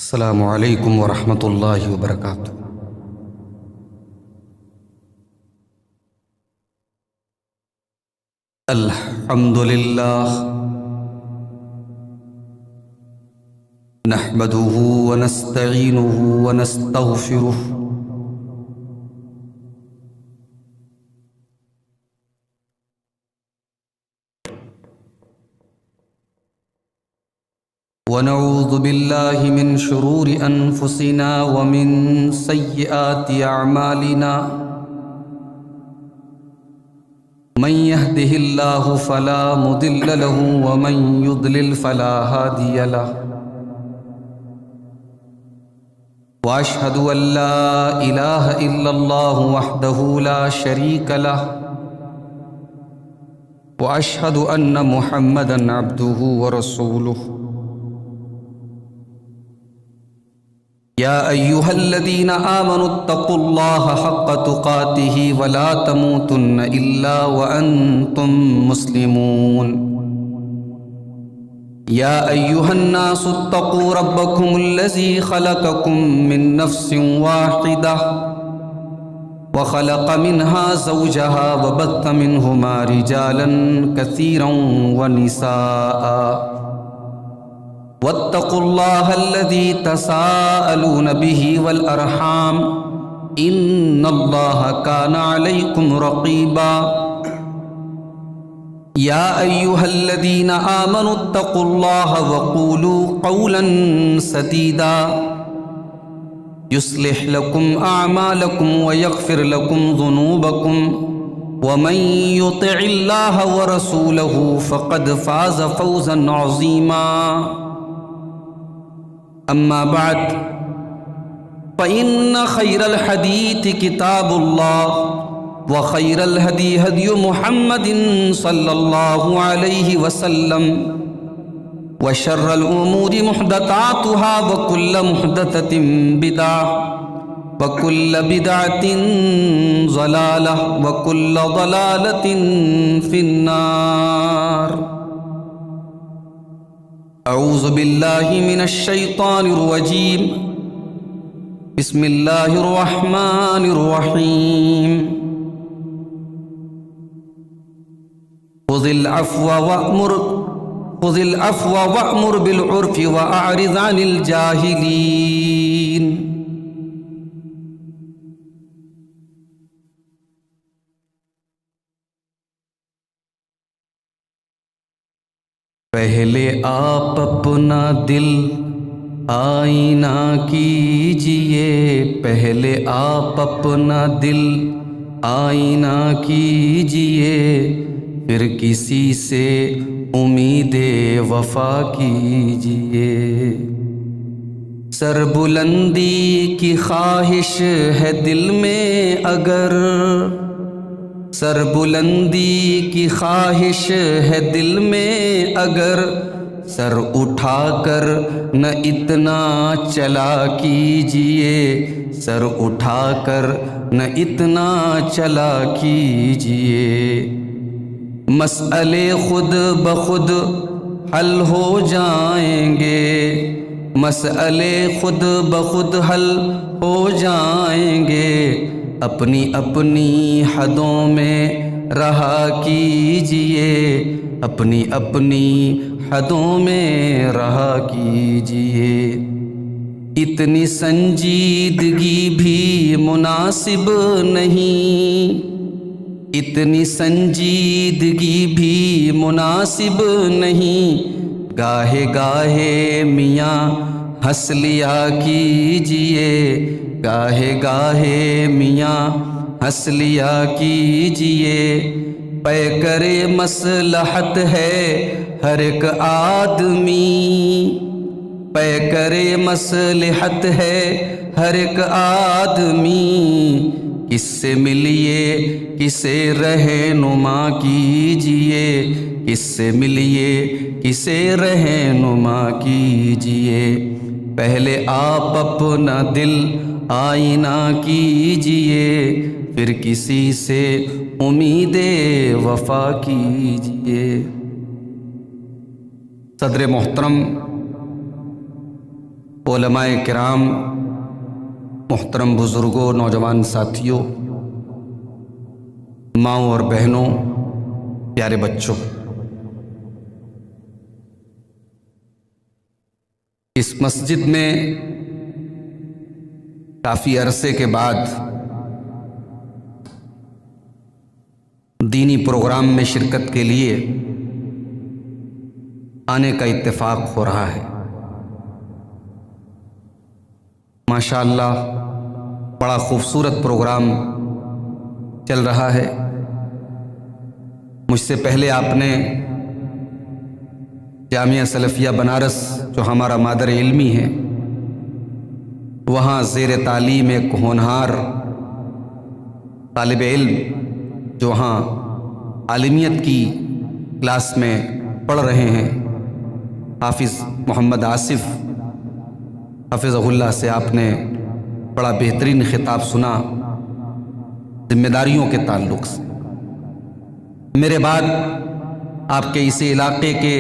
السلام علیکم ورحمۃ اللہ وبرکاتہ۔ الحمد للہ نحمده ونستعینه ونستغفره ونعوذ باللہ من شرور انفسنا ومن سیئات اعمالنا من يهده الله فلا مضل له ومن يضلل فلا هادي له واشهد ان لا اله الا الله وحده لا شريك له واشهد ان محمدا عبده ورسوله يا أيها الذين آمنوا اتقوا الله حق تقاته ولا تموتن إلا وأنتم مسلمون يا أيها الناس اتقوا ربكم الذي خلقكم من نفس واحدة وخلق منها زوجها وبث منهما رجالا كثيرا ونساء واتقوا الله الذي تساءلون به والأرحام إن الله كان عليكم رقيبا يا أيها الذين آمنوا اتقوا الله وقولوا قولا سديدا يصلح لكم أعمالكم ويغفر لكم ذنوبكم ومن يطع الله ورسوله فقد فاز فوزا عظيما أما بعد فإن خير الحديث كتاب الله وخير الهدي هدي محمد صلى الله عليه وسلم وشر الأمور محدثاتها وكل محدثة بدعة وكل بدعة ضلالة وكل ضلالة في النار۔ اعوذ باللہ من الشیطان الرجیم بسم اللہ الرحمن الرحیم خذ العفو وأمر بالعرف وأعرض عن الجاہلین۔ پہلے آپ اپنا دل آئینہ کیجئے، پہلے آپ اپنا دل آئینہ کیجئے، پھر کسی سے امید وفا کیجئے۔ سر بلندی کی خواہش ہے دل میں اگر، سر بلندی کی خواہش ہے دل میں اگر، سر اٹھا کر نہ اتنا چلا کیجئے، سر اٹھا کر نہ اتنا چلا کیجئے۔ مسئلے خود بخود حل ہو جائیں گے، مسئلے خود بخود حل ہو جائیں گے، اپنی اپنی حدوں میں رہا کیجئے، اپنی اپنی حدوں میں رہا کیجئے۔ اتنی سنجیدگی بھی مناسب نہیں، اتنی سنجیدگی بھی مناسب نہیں، گاہے گاہے میاں ہنس لیا کیجئے، گاہے گاہے میاں ہنس لیا کیجئے۔ پیکر مصلحت ہے ہر ایک آدمی، پیکر مصلحت ہے ہر ایک آدمی، کس سے ملیے کسے رہنما کیجئے، کس سے ملیے کسے رہنما کیجئے۔ پہلے آپ اپنا دل آئینہ کیجئے، پھر کسی سے امید وفا کیجئے۔ صدر محترم علماء کرام، محترم بزرگوں، نوجوان ساتھیوں، ماؤں اور بہنوں، پیارے بچوں، اس مسجد میں کافی عرصے کے بعد دینی پروگرام میں شرکت کے لیے آنے کا اتفاق ہو رہا ہے۔ ماشاءاللہ بڑا خوبصورت پروگرام چل رہا ہے۔ مجھ سے پہلے آپ نے جامعہ سلفیہ بنارس، جو ہمارا مادر علمی ہے، وہاں زیر تعلیم ایک ہونہار طالب علم جو وہاں عالمیت کی کلاس میں پڑھ رہے ہیں، حافظ محمد آصف حفظہ اللہ سے آپ نے بڑا بہترین خطاب سنا ذمہ داریوں کے تعلق سے۔ میرے بعد آپ کے اسی علاقے کے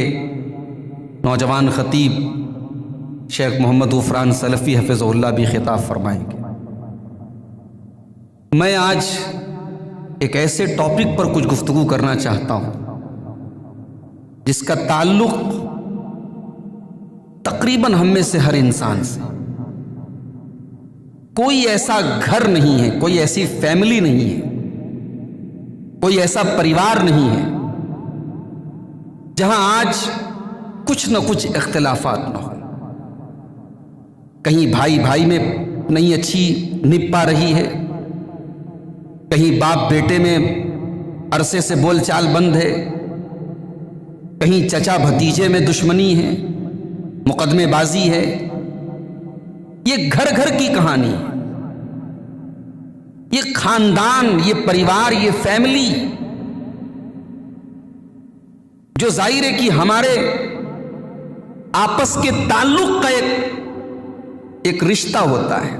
نوجوان خطیب شیخ محمد غفران سلفی حفظہ اللہ بھی خطاب فرمائیں گے۔ میں آج ایک ایسے ٹاپک پر کچھ گفتگو کرنا چاہتا ہوں جس کا تعلق تقریباً ہم میں سے ہر انسان سے۔ کوئی ایسا گھر نہیں ہے، کوئی ایسی فیملی نہیں ہے، کوئی ایسا پریوار نہیں ہے جہاں آج کچھ نہ کچھ اختلافات نہ ہو۔ کہیں بھائی بھائی میں نہیں اچھی نب پا رہی ہے، کہیں باپ بیٹے میں عرصے سے بول چال بند ہے، کہیں چچا بھتیجے میں دشمنی ہے، مقدمے بازی ہے۔ یہ گھر گھر کی کہانی ہے، یہ خاندان، یہ پریوار، یہ فیملی جو ظاہر ہے کہ ہمارے آپس کے تعلق کا ایک رشتہ ہوتا ہے۔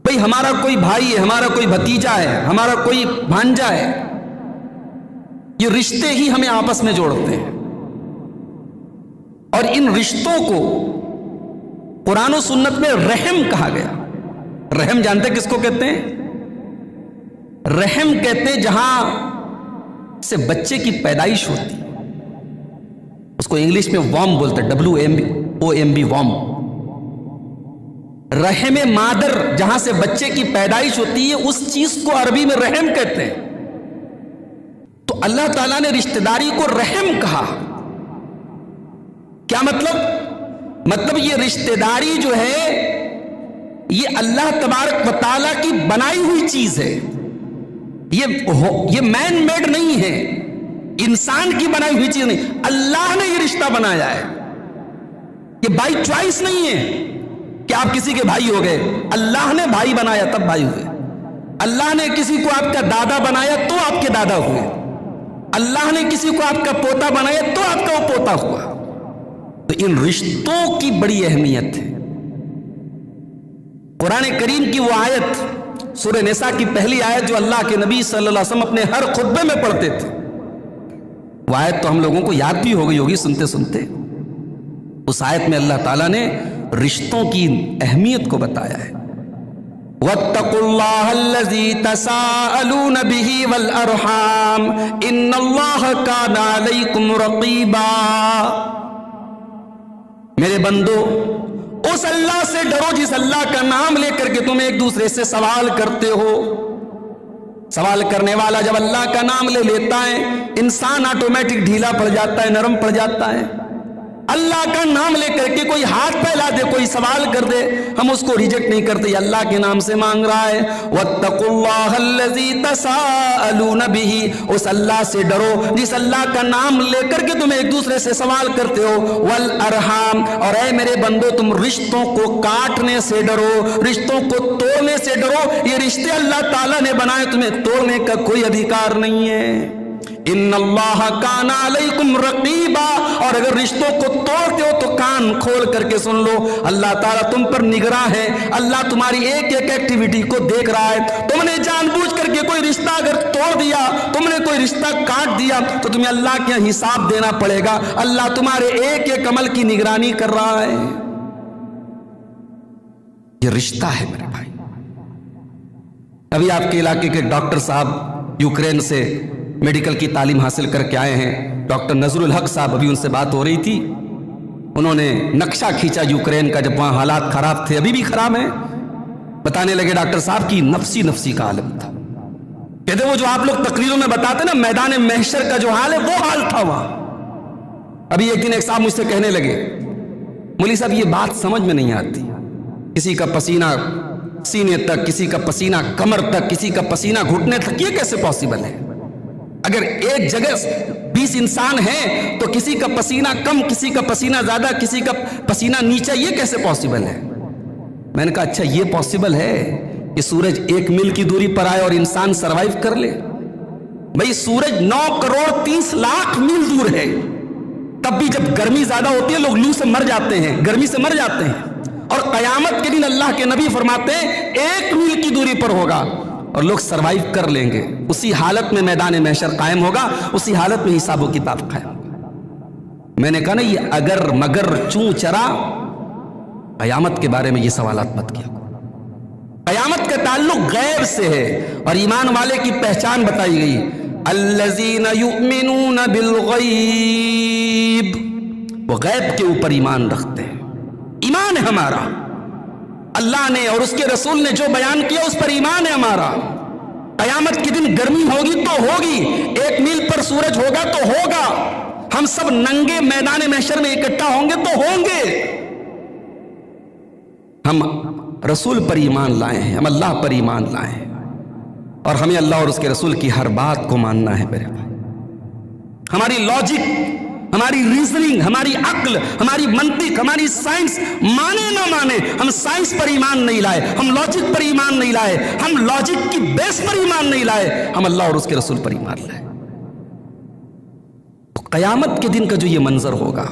بھئی ہمارا کوئی بھائی ہے، ہمارا کوئی بھتیجا ہے، ہمارا کوئی بھانجا ہے، یہ رشتے ہی ہمیں آپس میں جوڑتے ہیں۔ اور ان رشتوں کو قرآن و سنت میں رحم کہا گیا۔ رحم جانتے کس کو کہتے ہیں؟ رحم کہتے ہیں جہاں سے بچے کی پیدائش ہوتی ہے، اس کو انگلش میں وام بولتے ہیں، WOMB وام۔ رحم مادر جہاں سے بچے کی پیدائش ہوتی ہے، اس چیز کو عربی میں رحم کہتے ہیں۔ تو اللہ تعالیٰ نے رشتہ داری کو رحم کہا۔ کیا مطلب یہ رشتہ داری جو ہے یہ اللہ تبارک و تعالیٰ کی بنائی ہوئی چیز ہے، یہ مین میڈ نہیں ہے، انسان کی بنائی ہوئی چیز نہیں، اللہ نے یہ رشتہ بنایا ہے۔ یہ بائی چوائس نہیں ہے کہ آپ کسی کے بھائی ہو گئے، اللہ نے بھائی بنایا تب بھائی ہوئے۔ اللہ نے کسی کو آپ کا دادا بنایا تو آپ کے دادا ہوئے۔ اللہ نے کسی کو آپ کا پوتا بنایا تو آپ کا وہ پوتا ہوا۔ تو ان رشتوں کی بڑی اہمیت ہے۔ قرآن کریم کی وہ آیت، سورہ نساء کی پہلی آیت جو اللہ کے نبی صلی اللہ علیہ وسلم اپنے ہر خطبے میں پڑھتے تھے، وہ آیت تو ہم لوگوں کو یاد بھی ہو گئی ہوگی سنتے سنتے۔ اس آیت میں اللہ تعالیٰ نے رشتوں کی اہمیت کو بتایا ہے۔ وَاتَّقُوا اللَّهَ الَّذِي تَسَاءَلُونَ بِهِ وَالْأَرْحَامَ إِنَّ اللَّهَ كَانَ عَلَيْكُمْ رَقِيبًا۔ میرے بندو، اس اللہ سے ڈرو جس اللہ کا نام لے کر کے تم ایک دوسرے سے سوال کرتے ہو۔ سوال کرنے والا جب اللہ کا نام لے لیتا ہے، انسان آٹومیٹک ڈھیلا پڑ جاتا ہے، نرم پڑ جاتا ہے۔ اللہ کا نام لے کر کے کوئی ہاتھ پھیلا دے، کوئی سوال کر دے، ہم اس کو ریجیکٹ نہیں کرتے، یہ اللہ کے نام سے مانگ رہا ہے۔ وَاتَّقُوا اللَّهَ الَّذِي تَسَاءَلُونَ بِهِ، اس اللہ سے ڈرو جس اللہ کا نام لے کر کے تم ایک دوسرے سے سوال کرتے ہو۔ وَالْأَرْحَامَ، اور اے میرے بندو تم رشتوں کو کاٹنے سے ڈرو، رشتوں کو توڑنے سے ڈرو۔ یہ رشتے اللہ تعالیٰ نے بنائے، تمہیں توڑنے کا کوئی ادھیکار نہیں ہے۔ ان اللہ کان علیکم رقیبا، اور اگر رشتوں کو توڑتے ہو تو کان کھول کر کے سن لو، اللہ تعالیٰ تم پر نگراں ہے، اللہ تمہاری ایک ایک ایکٹیویٹی کو دیکھ رہا ہے۔ تم نے جان بوجھ کر کے کوئی رشتہ اگر توڑ دیا، تم نے کوئی رشتہ کاٹ دیا، تو تمہیں اللہ کے حساب دینا پڑے گا۔ اللہ تمہارے ایک ایک عمل کی نگرانی کر رہا ہے۔ یہ رشتہ ہے میرے بھائی. ابھی آپ کے علاقے کے ڈاکٹر صاحب یوکرین سے میڈیکل کی تعلیم حاصل کر کے آئے ہیں, ڈاکٹر نذر الحق صاحب, ابھی ان سے بات ہو رہی تھی. انہوں نے نقشہ کھینچا یوکرین کا جب وہاں حالات خراب تھے, ابھی بھی خراب ہیں. بتانے لگے ڈاکٹر صاحب کی نفسی کا عالم تھا. کہتے وہ جو آپ لوگ تقریروں میں بتاتے نا میدان محشر کا جو حال ہے وہ حال تھا وہاں. ابھی ایک دن ایک صاحب مجھ سے کہنے لگے, مولوی صاحب یہ بات سمجھ میں نہیں آتی, کسی کا پسینہ سینے تک, کسی کا پسینہ کمر تک, کسی کا پسینہ گھٹنے تک, یہ کیسے پاسبل ہے؟ اگر ایک جگہ 20 انسان ہیں تو کسی کا پسینہ کم, کسی کا پسینہ زیادہ, کسی کا پسینہ نیچے, یہ کیسے پاسبل ہے؟ میں نے کہا اچھا یہ پاسبل ہے کہ سورج 1 میل کی دوری پر آئے اور انسان سروائیو کر لے؟ بھئی سورج 9 کروڑ 30 لاکھ میل دور ہے, تب بھی جب گرمی زیادہ ہوتی ہے لوگ لو سے مر جاتے ہیں, گرمی سے مر جاتے ہیں. اور قیامت کے دن اللہ کے نبی فرماتے ہیں 1 میل کی دوری پر ہوگا اور لوگ سروائیو کر لیں گے. اسی حالت میں میدان محشر قائم ہوگا, اسی حالت میں حساب و کتاب قائم ہوگا. میں نے کہا نا یہ اگر مگر چوں چرا, قیامت کے بارے میں یہ سوالات مت کیا. قیامت کا تعلق غیب سے ہے اور ایمان والے کی پہچان بتائی گئی, الذین یؤمنون بالغیب, وہ غیب کے اوپر ایمان رکھتے ہیں. ایمان ہے ہمارا, اللہ نے اور اس کے رسول نے جو بیان کیا اس پر ایمان ہے ہمارا. قیامت کے دن گرمی ہوگی تو ہوگی, 1 میل پر سورج ہوگا تو ہوگا, ہم سب ننگے میدان محشر میں اکٹھا ہوں گے تو ہوں گے. ہم رسول پر ایمان لائے ہیں, ہم اللہ پر ایمان لائے ہیں, اور ہمیں اللہ اور اس کے رسول کی ہر بات کو ماننا ہے میرے بھائی. ہماری لاجک, ہماری ریزننگ, ہماری عقل, ہماری منطق, ہماری سائنس مانے نہ مانے, ہم سائنس پر ایمان نہیں لائے, ہم لاجک پر ایمان نہیں لائے, ہم لاجک کی بیس پر ایمان نہیں لائے, ہم اللہ اور اس کے رسول پر ایمان لائے. تو قیامت کے دن کا جو یہ منظر ہوگا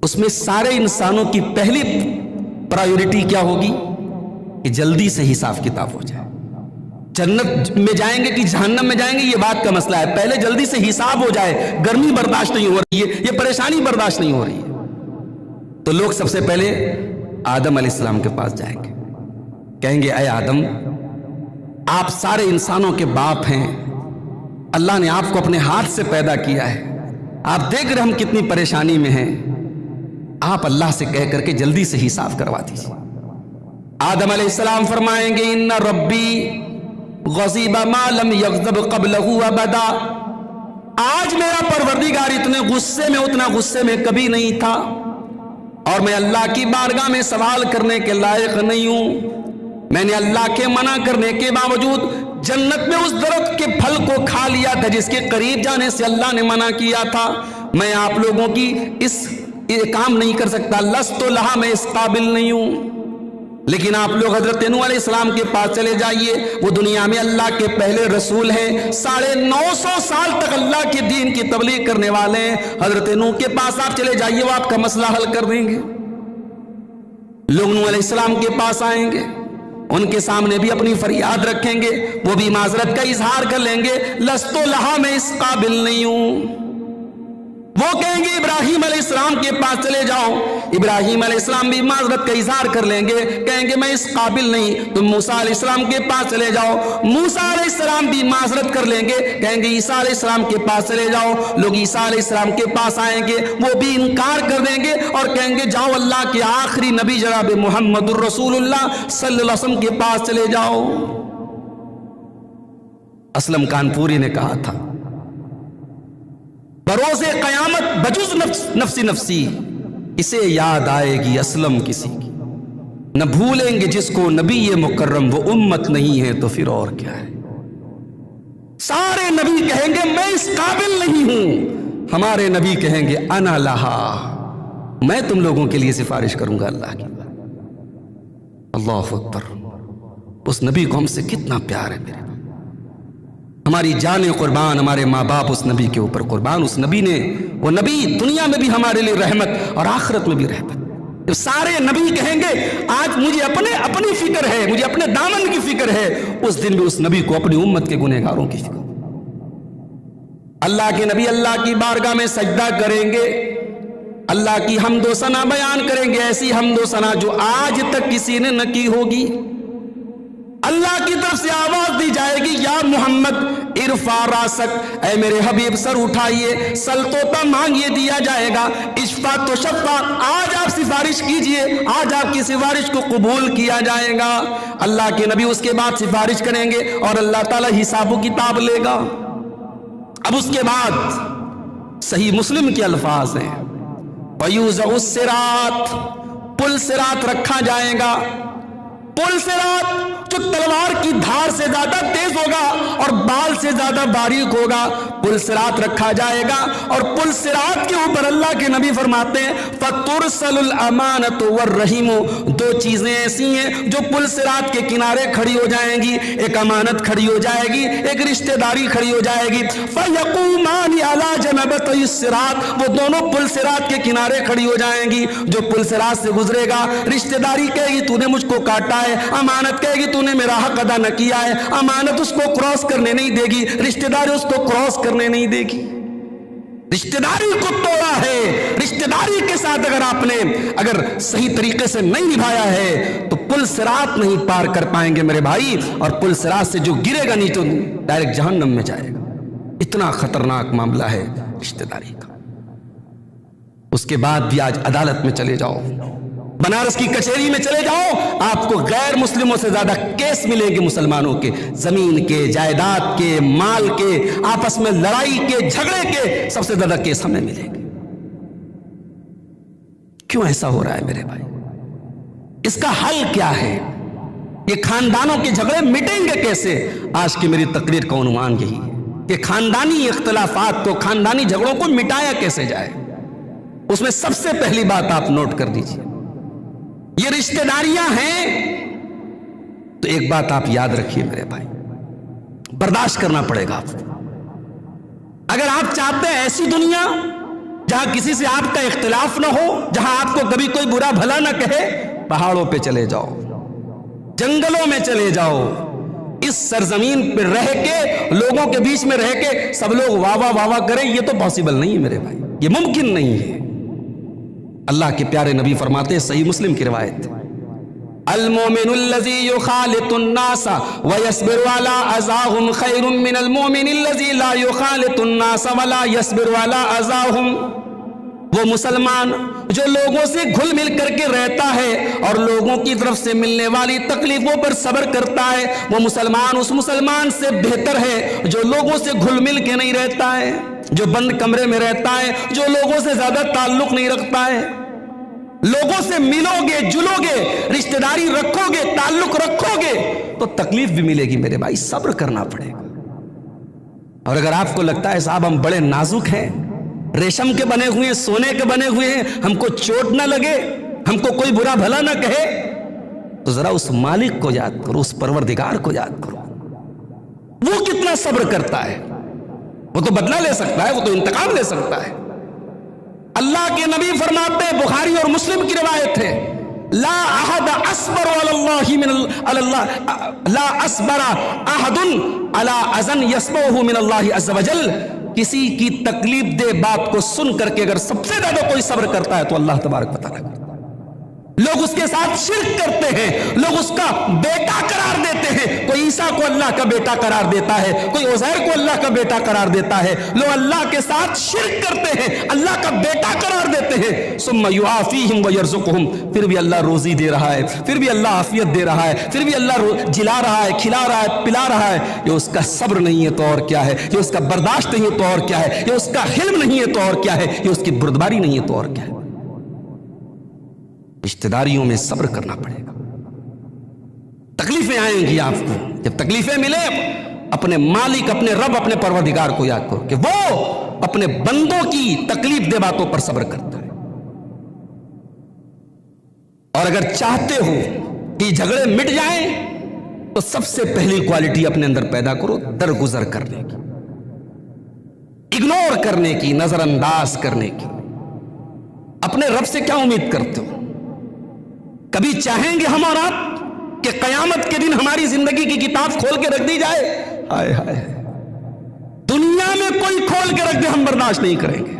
اس میں سارے انسانوں کی پہلی پرائیورٹی کیا ہوگی کہ جلدی سے حساب کتاب ہو جائے. جنت میں جائیں گے کہ جہنم میں جائیں گے یہ بات کا مسئلہ ہے, پہلے جلدی سے حساب ہو جائے. گرمی برداشت نہیں ہو رہی ہے, یہ پریشانی برداشت نہیں ہو رہی ہے. تو لوگ سب سے پہلے آدم علیہ السلام کے پاس جائیں گے, کہیں گے اے آدم آپ سارے انسانوں کے باپ ہیں, اللہ نے آپ کو اپنے ہاتھ سے پیدا کیا ہے, آپ دیکھ رہے ہم کتنی پریشانی میں ہیں, آپ اللہ سے کہہ کر کے جلدی سے حساب کروا دیجیے. آدم علیہ السلام فرمائیں گے ان ربی غضب ما لم یغضب قبلہ ابدا, آج میرا پروردگار اتنے غصے میں, اتنا غصے میں کبھی نہیں تھا, اور میں اللہ کی بارگاہ میں سوال کرنے کے لائق نہیں ہوں. میں نے اللہ کے منع کرنے کے باوجود جنت میں اس درخت کے پھل کو کھا لیا تھا جس کے قریب جانے سے اللہ نے منع کیا تھا. میں آپ لوگوں کی یہ کام نہیں کر سکتا, لست لہا, میں اس قابل نہیں ہوں. لیکن آپ لوگ حضرت نوح علیہ السلام کے پاس چلے جائیے, وہ دنیا میں اللہ کے پہلے رسول ہیں, 950 سال تک اللہ کے دین کی تبلیغ کرنے والے ہیں. حضرت نوح کے پاس آپ چلے جائیے, وہ آپ کا مسئلہ حل کر دیں گے. لوگ نوح علیہ السلام کے پاس آئیں گے, ان کے سامنے بھی اپنی فریاد رکھیں گے, وہ بھی معذرت کا اظہار کر لیں گے, لست لہا, میں اس قابل نہیں ہوں. وہ کہیں گے ابراہیم علیہ السلام کے پاس چلے جاؤ, ابراہیم علیہ السلام بھی معذرت کا اظہار کر لیں گے, کہیں گے میں اس قابل نہیں. تم موسیٰ علیہ السلام کے پاس چلے جاؤ, موسیٰ علیہ السلام بھی معذرت کر لیں گے, کہیں گے عیسیٰ علیہ السلام کے پاس چلے جاؤ. لوگ عیسیٰ علیہ السلام کے پاس آئیں گے, وہ بھی انکار کر دیں گے اور کہیں گے جاؤ اللہ کے آخری نبی جناب محمد الرسول اللہ صلی اللہ علیہ وسلم کے پاس چلے جاؤ. اسلم کانپوری نے کہا تھا بروز قیامت بجز نفسی نفسی, اسے یاد آئے گی اسلم کسی کی, نہ بھولیں گے جس کو نبی مکرم, وہ امت نہیں ہے تو پھر اور کیا ہے. سارے نبی کہیں گے میں اس قابل نہیں ہوں, ہمارے نبی کہیں گے انا لہا, میں تم لوگوں کے لیے سفارش کروں گا اللہ کی. اللہ اکبر, اس نبی کو ہم سے کتنا پیار ہے میرے. ہماری جان قربان, ہمارے ماں باپ اس نبی کے اوپر قربان. اس نبی نے, وہ نبی دنیا میں بھی ہمارے لیے رحمت اور آخرت میں بھی رحمت. جب سارے نبی کہیں گے آج مجھے اپنی فکر ہے, مجھے اپنے دامن کی فکر ہے, اس دن بھی اس نبی کو اپنی امت کے گنہگاروں کی فکر. اللہ کے نبی اللہ کی بارگاہ میں سجدہ کریں گے, اللہ کی حمد و ثنا بیان کریں گے، ایسی حمد و ثنا جو آج تک کسی نے نہ کی ہوگی۔ اللہ کی طرف سے آواز دی جائے گی، یا محمد ارفع راسک، اے میرے حبیب سر اٹھائیے، سل توتا مانگیے دیا جائے گا، اشفا تو شفا، آج آپ سفارش کیجئے، آج آپ کی سفارش کو قبول کیا جائے گا۔ اللہ کے نبی اس کے بعد سفارش کریں گے اور اللہ تعالیٰ حساب و کتاب لے گا۔ اب اس کے بعد صحیح مسلم کے الفاظ ہیں، وَيُوزَعُ الصِّرَاطُ، پل صراط رکھا جائے گا۔ پل صراط جو تلوار کی دھار سے زیادہ تیز ہوگا اور بال سے زیادہ باریک ہوگا، پل صراط رکھا جائے گا، اور پل صراط کے اوپر اللہ کے نبی فرماتے ہیں فَتُرْسَلُ الْأَمَانَةُ وَالرَّحِمُ، دو چیزیں ایسی ہیں جو پل صراط کے کنارے کھڑی ہو جائیں گی، ایک امانت کھڑی ہو جائے گی، ایک رشتہ داری کھڑی ہو جائے گی۔ فَيَقُومَانِ عَلَى جَنَبَتَيِ الصِّرَاطِ، وہ دونوں پل صراط کے کنارے کھڑی ہو جائیں گی۔ جو پل صراط سے گزرے گا، رشتہ داری کہے گی تو نے مجھ کو کاٹا ہے، امانت کہے گی تو نے میرا حق ادا نہ کیا ہے، امانت اس کو کراس کرنے نہیں دے گی، رشتہ داری اس کو کراس کرنے نہیں دے گی۔ رشتہ داری کو توڑا ہے، رشتہ داری کے ساتھ اگر صحیح طریقے سے نہیں نبھایا ہے تو پل صراط نہیں پار کر پائیں گے میرے بھائی، اور پل صراط سے جو گرے گا نہیں تو ڈائریکٹ جہنم میں جائے گا۔ اتنا خطرناک معاملہ ہے رشتہ داری کا۔ اس کے بعد بھی آج عدالت میں چلے جاؤ، بنارس کی کچہری میں چلے جاؤ، آپ کو غیر مسلموں سے زیادہ کیس ملیں گے مسلمانوں کے، زمین کے، جائیداد کے، مال کے، آپس میں لڑائی کے، جھگڑے کے، سب سے زیادہ کیس ہمیں ملیں گے۔ کیوں ایسا ہو رہا ہے میرے بھائی؟ اس کا حل کیا ہے؟ یہ خاندانوں کے جھگڑے مٹیں گے کیسے؟ آج کی میری تقریر کا عنوان یہی ہے کہ خاندانی اختلافات کو، خاندانی جھگڑوں کو مٹایا کیسے جائے۔ اس میں سب سے پہلی بات آپ نوٹ کر دیجئے، یہ رشتہ داریاں ہیں تو ایک بات آپ یاد رکھیے میرے بھائی، برداشت کرنا پڑے گا آپ کو۔ اگر آپ چاہتے ہیں ایسی دنیا جہاں کسی سے آپ کا اختلاف نہ ہو، جہاں آپ کو کبھی کوئی برا بھلا نہ کہے، پہاڑوں پہ چلے جاؤ، جنگلوں میں چلے جاؤ، اس سرزمین پہ رہ کے، لوگوں کے بیچ میں رہ کے سب لوگ واہ واہ واہ واہ کریں، یہ تو پاسبل نہیں ہے میرے بھائی، یہ ممکن نہیں ہے۔ اللہ کے پیارے نبی فرماتے ہیں، صحیح مسلم کی روایت، المومن الذی یخالط الناس ویصبر علی اذاہم خیر من المومن الذی لا یخالط الناس ولا یصبر علی اذاہم۔ وہ مسلمان جو لوگوں سے گھل مل کر کے رہتا ہے اور لوگوں کی طرف سے ملنے والی تکلیفوں پر صبر کرتا ہے، وہ مسلمان اس مسلمان سے بہتر ہے جو لوگوں سے گھل مل کے نہیں رہتا ہے، جو بند کمرے میں رہتا ہے، جو لوگوں سے زیادہ تعلق نہیں رکھتا ہے۔ لوگوں سے ملو گے، جلو گے، رشتہ داری رکھو گے، تعلق رکھو گے تو تکلیف بھی ملے گی میرے بھائی، صبر کرنا پڑے گا۔ اور اگر آپ کو لگتا ہے صاحب ہم بڑے نازک ہیں، ریشم کے بنے ہوئے ہیں، سونے کے بنے ہوئے ہیں، ہم کو چوٹ نہ لگے، ہم کو کوئی برا بھلا نہ کہے، تو ذرا اس مالک کو یاد کرو، اس پروردگار کو یاد کرو، وہ کتنا صبر کرتا ہے۔ وہ تو بدلہ لے سکتا ہے، وہ تو انتقام لے سکتا ہے۔ اللہ کے نبی فرماتے ہیں، بخاری اور مسلم کی روایت ہے، لا احد اصبر علی اللہ لا اصبر احد علی اذن یسمعہ من اللہ عز وجل، کسی کی تکلیف دہ بات کو سن کر کے اگر سب سے زیادہ کوئی صبر کرتا ہے تو اللہ تبارک و تعالیٰ کرتا ہے۔ لوگ اس کے ساتھ شرک کرتے ہیں، لوگ اس کا بیٹا قرار دیتے ہیں، کوئی عیسیٰ کو اللہ کا بیٹا قرار دیتا ہے، کوئی عزیر کو اللہ کا بیٹا قرار دیتا ہے، لوگ اللہ کے ساتھ شرک کرتے ہیں، اللہ کا بیٹا قرار دیتے ہیں، ثم یعافیہم ویرزقہم، پھر بھی اللہ روزی دے رہا ہے، پھر بھی اللہ عافیت دے رہا ہے، پھر بھی اللہ جلا رہا ہے، کھلا رہا ہے، پلا رہا ہے۔ یہ اس کا صبر نہیں ہے تو اور کیا ہے، یہ اس کا برداشت نہیں ہے تو اور کیا ہے، یہ اس کا حلم نہیں ہے تو اور کیا ہے، یہ اس کی بردباری نہیں ہے تو اور کیا ہے۔ رشتہ داریوں میں صبر کرنا پڑے گا، تکلیفیں آئیں گی آپ کو، جب تکلیفیں ملے اپنے مالک، اپنے رب، اپنے پروردگار کو یاد کرو کہ وہ اپنے بندوں کی تکلیف دہ باتوں پر صبر کرتا ہے۔ اور اگر چاہتے ہو کہ جھگڑے مٹ جائیں تو سب سے پہلی کوالٹی اپنے اندر پیدا کرو، درگزر کرنے کی، اگنور کرنے کی، نظر انداز کرنے کی۔ اپنے رب سے کیا امید کرتے ہو؟ کبھی چاہیں گے ہم اور آپ کہ قیامت کے دن ہماری زندگی کی کتاب کھول کے رکھ دی جائے؟ ہائے ہائے، دنیا میں کوئی کھول کے رکھ دے ہم برداشت نہیں کریں گے،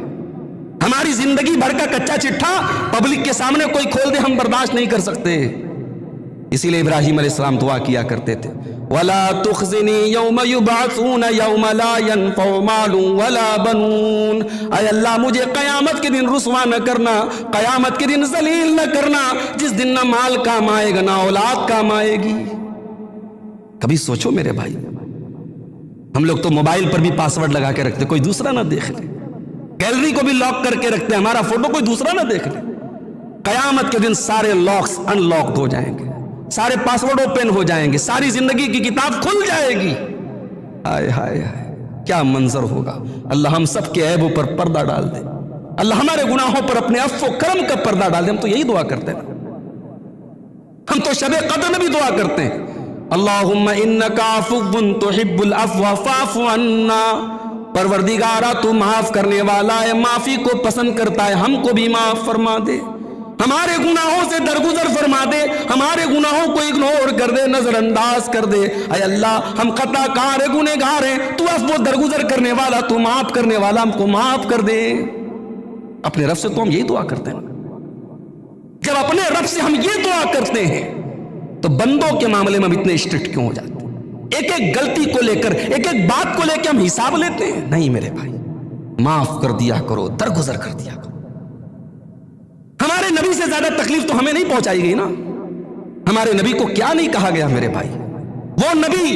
ہماری زندگی بھر کا کچا چٹھا پبلک کے سامنے کوئی کھول دے ہم برداشت نہیں کر سکتے. اسی لیے ابراہیم علیہ السلام دعا کیا کرتے تھے وَلَا تُخْزِنِي يَوْمَ يُبْعَثُونَ يَوْمَ لَا يَنْفَعُ مَالٌ وَلَا بَنُونَ. اے اللہ مجھے قیامت کے دن رسوا نہ کرنا, قیامت کے دن ذلیل نہ کرنا, جس دن نہ مال کام آئے گا نہ اولاد کام آئے گی. کبھی سوچو میرے بھائی, ہم لوگ تو موبائل پر بھی پاسورڈ لگا کے رکھتے, کوئی دوسرا نہ دیکھ لے. گیلری کو بھی لاک کر کے رکھتے, ہمارا فوٹو کوئی دوسرا نہ دیکھ لے. قیامت کے دن سارے لاکس ان لاکڈ ہو جائیں گے, سارے پاسورڈ اوپن ہو جائیں گے, ساری زندگی کی کتاب کھل جائے گی. ہائے ہائے ہائے کیا منظر ہوگا. اللہ ہم سب کے عیبوں پر پردہ ڈال دے, اللہ ہمارے گناہوں پر اپنے عفو و کرم کا پردہ ڈال دے. ہم تو یہی دعا کرتے ہیں, ہم تو شب قدر میں بھی دعا کرتے ہیں اللہم انکا عفو تحب العفو فاعف عنا. پروردگارہ تو معاف کرنے والا ہے, معافی کو پسند کرتا ہے, ہم کو بھی معاف فرما دے, ہمارے گناہوں سے درگزر فرما دے, ہمارے گناہوں کو اگنور کر دے, نظر انداز کر دے. اے اللہ ہم خطا کار ہیں, گنہگار ہیں, تو عفو درگزر کرنے والا, تو معاف کرنے والا, ہم کو معاف کر دے. اپنے رب سے تو ہم یہی دعا کرتے ہیں. جب اپنے رب سے ہم یہ دعا کرتے ہیں تو بندوں کے معاملے میں ہم اتنے اسٹرکٹ کیوں ہو جاتے ہیں؟ ایک ایک غلطی کو لے کر, ایک ایک بات کو لے کے ہم حساب لیتے ہیں. نہیں میرے بھائی, معاف کر دیا کرو, درگزر کر دیا کرو. ہمارے نبی سے زیادہ تکلیف تو ہمیں نہیں پہنچائی گئی نا. ہمارے نبی کو کیا نہیں کہا گیا میرے بھائی؟ وہ نبی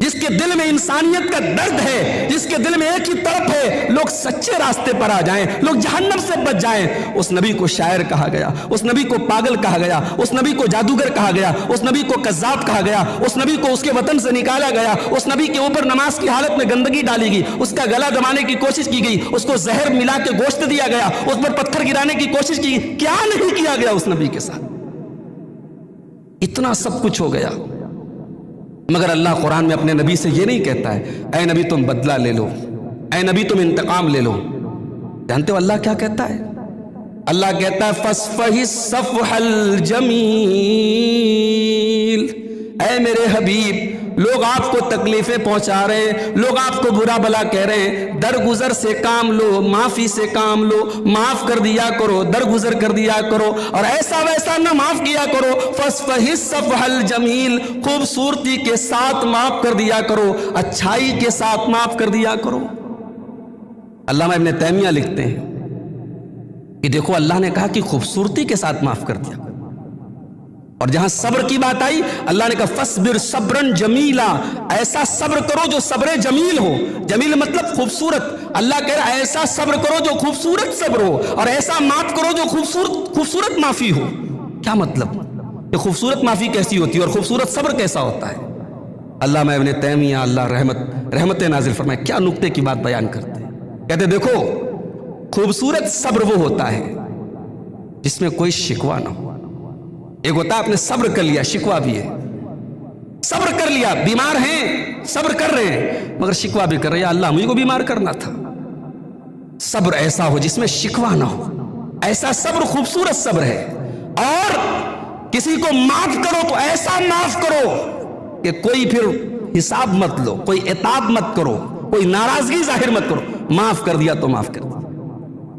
جس کے دل میں انسانیت کا درد ہے, جس کے دل میں ایک ہی طرف ہے لوگ سچے راستے پر آ جائیں, لوگ جہنم سے بچ جائیں. اس نبی کو شاعر کہا گیا, اس نبی کو پاگل کہا گیا, اس نبی کو جادوگر کہا گیا, اس نبی کو کذاب کہا گیا, اس نبی کو اس کے وطن سے نکالا گیا, اس نبی کے اوپر نماز کی حالت میں گندگی ڈالی گئی, اس کا گلا دبانے کی کوشش کی گئی, اس کو زہر ملا کے گوشت دیا گیا, اس پر پتھر گرانے کی کوشش کی گئی. کیا نہیں کیا گیا اس نبی کے ساتھ؟ اتنا سب کچھ ہو گیا, مگر اللہ قرآن میں اپنے نبی سے یہ نہیں کہتا ہے اے نبی تم بدلہ لے لو, اے نبی تم انتقام لے لو. جانتے ہو اللہ کیا کہتا ہے؟ اللہ کہتا ہے فَاصْفَحِ الصَّفْحَ الْجَمِيلَ. اے میرے حبیب, لوگ آپ کو تکلیفیں پہنچا رہے ہیں, لوگ آپ کو برا بلا کہہ رہے ہیں, درگزر سے کام لو, معافی سے کام لو, معاف کر دیا کرو, درگزر کر دیا کرو, اور ایسا ویسا نہ معاف کیا کرو. فَاصْفَحِ الصَّفْحَ الْجَمِيلَ, خوبصورتی کے ساتھ معاف کر دیا کرو, اچھائی کے ساتھ معاف کر دیا کرو. علامہ ابن تیمیہ لکھتے ہیں کہ دیکھو اللہ نے کہا کہ خوبصورتی کے ساتھ معاف کر دیا, اور جہاں صبر کی بات آئی اللہ نے کہا فَاصْبِرْ صَبْرًا جَمِيلًا, ایسا صبر کرو جو صبر جمیل ہو. جمیل مطلب خوبصورت. اللہ کہہ رہا ہے ایسا صبر کرو جو خوبصورت صبر ہو, اور ایسا معاف کرو جو خوبصورت معافی ہو. کیا مطلب کہ خوبصورت معافی کیسی ہوتی ہے اور خوبصورت صبر کیسا ہوتا ہے؟ علامہ ابن تیمیہ اللہ رحمت نازل فرمائے کیا نقطے کی بات بیان کرتے ہیں. کہتے دیکھو خوبصورت صبر وہ ہوتا ہے جس میں کوئی شکوہ نہ ہو. ایک ہوتا ہے آپ نے صبر کر لیا, شکوہ بھی ہے. صبر کر لیا, بیمار ہیں صبر کر رہے ہیں, مگر شکوہ بھی کر رہے ہیں اللہ مجھے کو بیمار کرنا تھا. صبر ایسا ہو جس میں شکوہ نہ ہو, ایسا صبر خوبصورت صبر ہے. اور کسی کو معاف کرو تو ایسا معاف کرو کہ کوئی پھر حساب مت لو, کوئی عتاب مت کرو, کوئی ناراضگی ظاہر مت کرو. معاف کر دیا تو معاف کر دیا.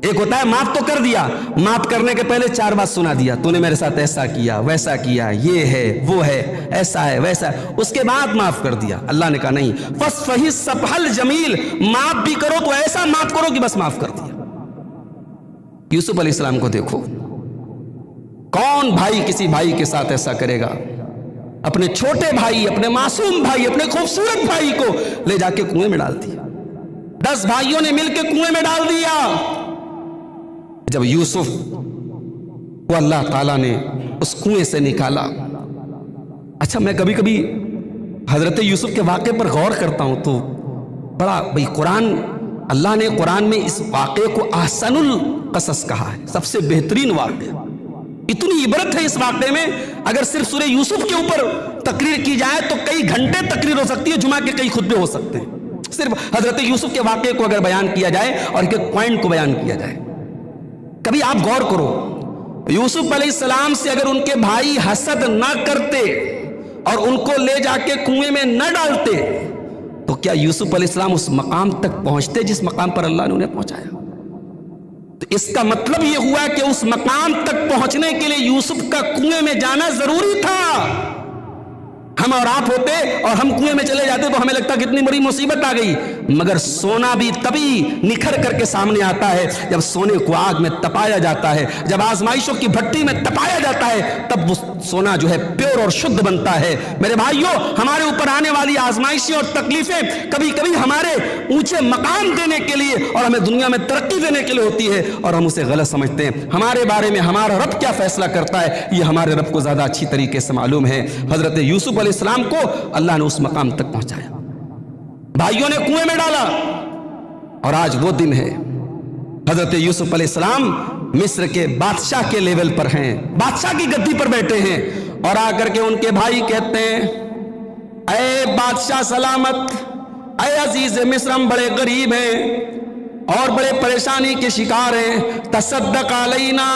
ایک ہوتا ہے معاف تو کر دیا, معاف کرنے کے پہلے 4 بات سنا دیا, تو نے میرے ساتھ ایسا کیا ویسا کیا, یہ ہے وہ ہے, ایسا ہے ویسا ہے, اس کے بعد معاف کر دیا. اللہ نے کہا نہیں, فَاصْفَحِ الصَّفْحَ الْجَمِيلَ, معاف بھی کرو تو ایسا معاف کرو کہ بس معاف کر دیا. یوسف علیہ السلام کو دیکھو, کون بھائی کسی بھائی کے ساتھ ایسا کرے گا؟ اپنے چھوٹے بھائی, اپنے معصوم بھائی, اپنے خوبصورت بھائی کو لے جا کے کنویں میں ڈال دیا. 10 بھائیوں نے مل کے کنویں میں ڈال دیا. جب یوسف کو اللہ تعالیٰ نے اس کنویں سے نکالا. اچھا میں کبھی کبھی حضرت یوسف کے واقعے پر غور کرتا ہوں تو بڑا بھئی قرآن, اللہ نے قرآن میں اس واقعے کو احسن القصص کہا ہے, سب سے بہترین واقعہ. اتنی عبرت ہے اس واقعے میں, اگر صرف سورہ یوسف کے اوپر تقریر کی جائے تو کئی گھنٹے تقریر ہو سکتی ہے, جمعہ کے کئی خطبے ہو سکتے ہیں. صرف حضرت یوسف کے واقعے کو اگر بیان کیا جائے اور ایک پوائنٹ کو بیان کیا جائے. کبھی آپ غور کرو, یوسف علیہ السلام سے اگر ان کے بھائی حسد نہ کرتے اور ان کو لے جا کے کنویں میں نہ ڈالتے تو کیا یوسف علیہ السلام اس مقام تک پہنچتے جس مقام پر اللہ نے انہیں پہنچایا؟ اس کا مطلب یہ ہوا کہ اس مقام تک پہنچنے کے لیے یوسف کا کنویں میں جانا ضروری تھا. ہم اور آپ ہوتے اور ہم کنویں میں چلے جاتے تو ہمیں لگتا کتنی بڑی مصیبت آ گئی. مگر سونا بھی تبھی نکھر کر کے سامنے آتا ہے جب سونے کو آگ میں تپایا جاتا ہے, جب آزمائشوں کی بھٹی میں تپایا جاتا ہے, تب وہ سونا جو ہے پیور اور شدھ بنتا ہے. میرے بھائیوں, ہمارے اوپر آنے والی آزمائشیں اور تکلیفیں کبھی کبھی ہمارے اونچے مقام دینے کے لیے اور ہمیں دنیا میں ترقی دینے کے لیے ہوتی ہے, اور ہم اسے غلط سمجھتے ہیں. ہمارے بارے میں ہمارا رب کیا فیصلہ کرتا ہے یہ ہمارے رب کو زیادہ اچھی طریقے سے معلوم ہے. حضرت یوسف علیہ السلام کو اللہ نے اس مقام تک پہنچایا, بھائیوں نے کنویں میں ڈالا, اور آج وہ دن ہے. حضرت یوسف علیہ السلام مصر کے بادشاہ کے لیول پر ہیں, بادشاہ کی گدی پر بیٹھے ہیں, اور آ کر کے ان کے بھائی کہتے ہیں اے بادشاہ سلامت, اے عزیز مصر, ہم بڑے غریب ہیں اور بڑے پریشانی کے شکار ہیں, تصدق علینا,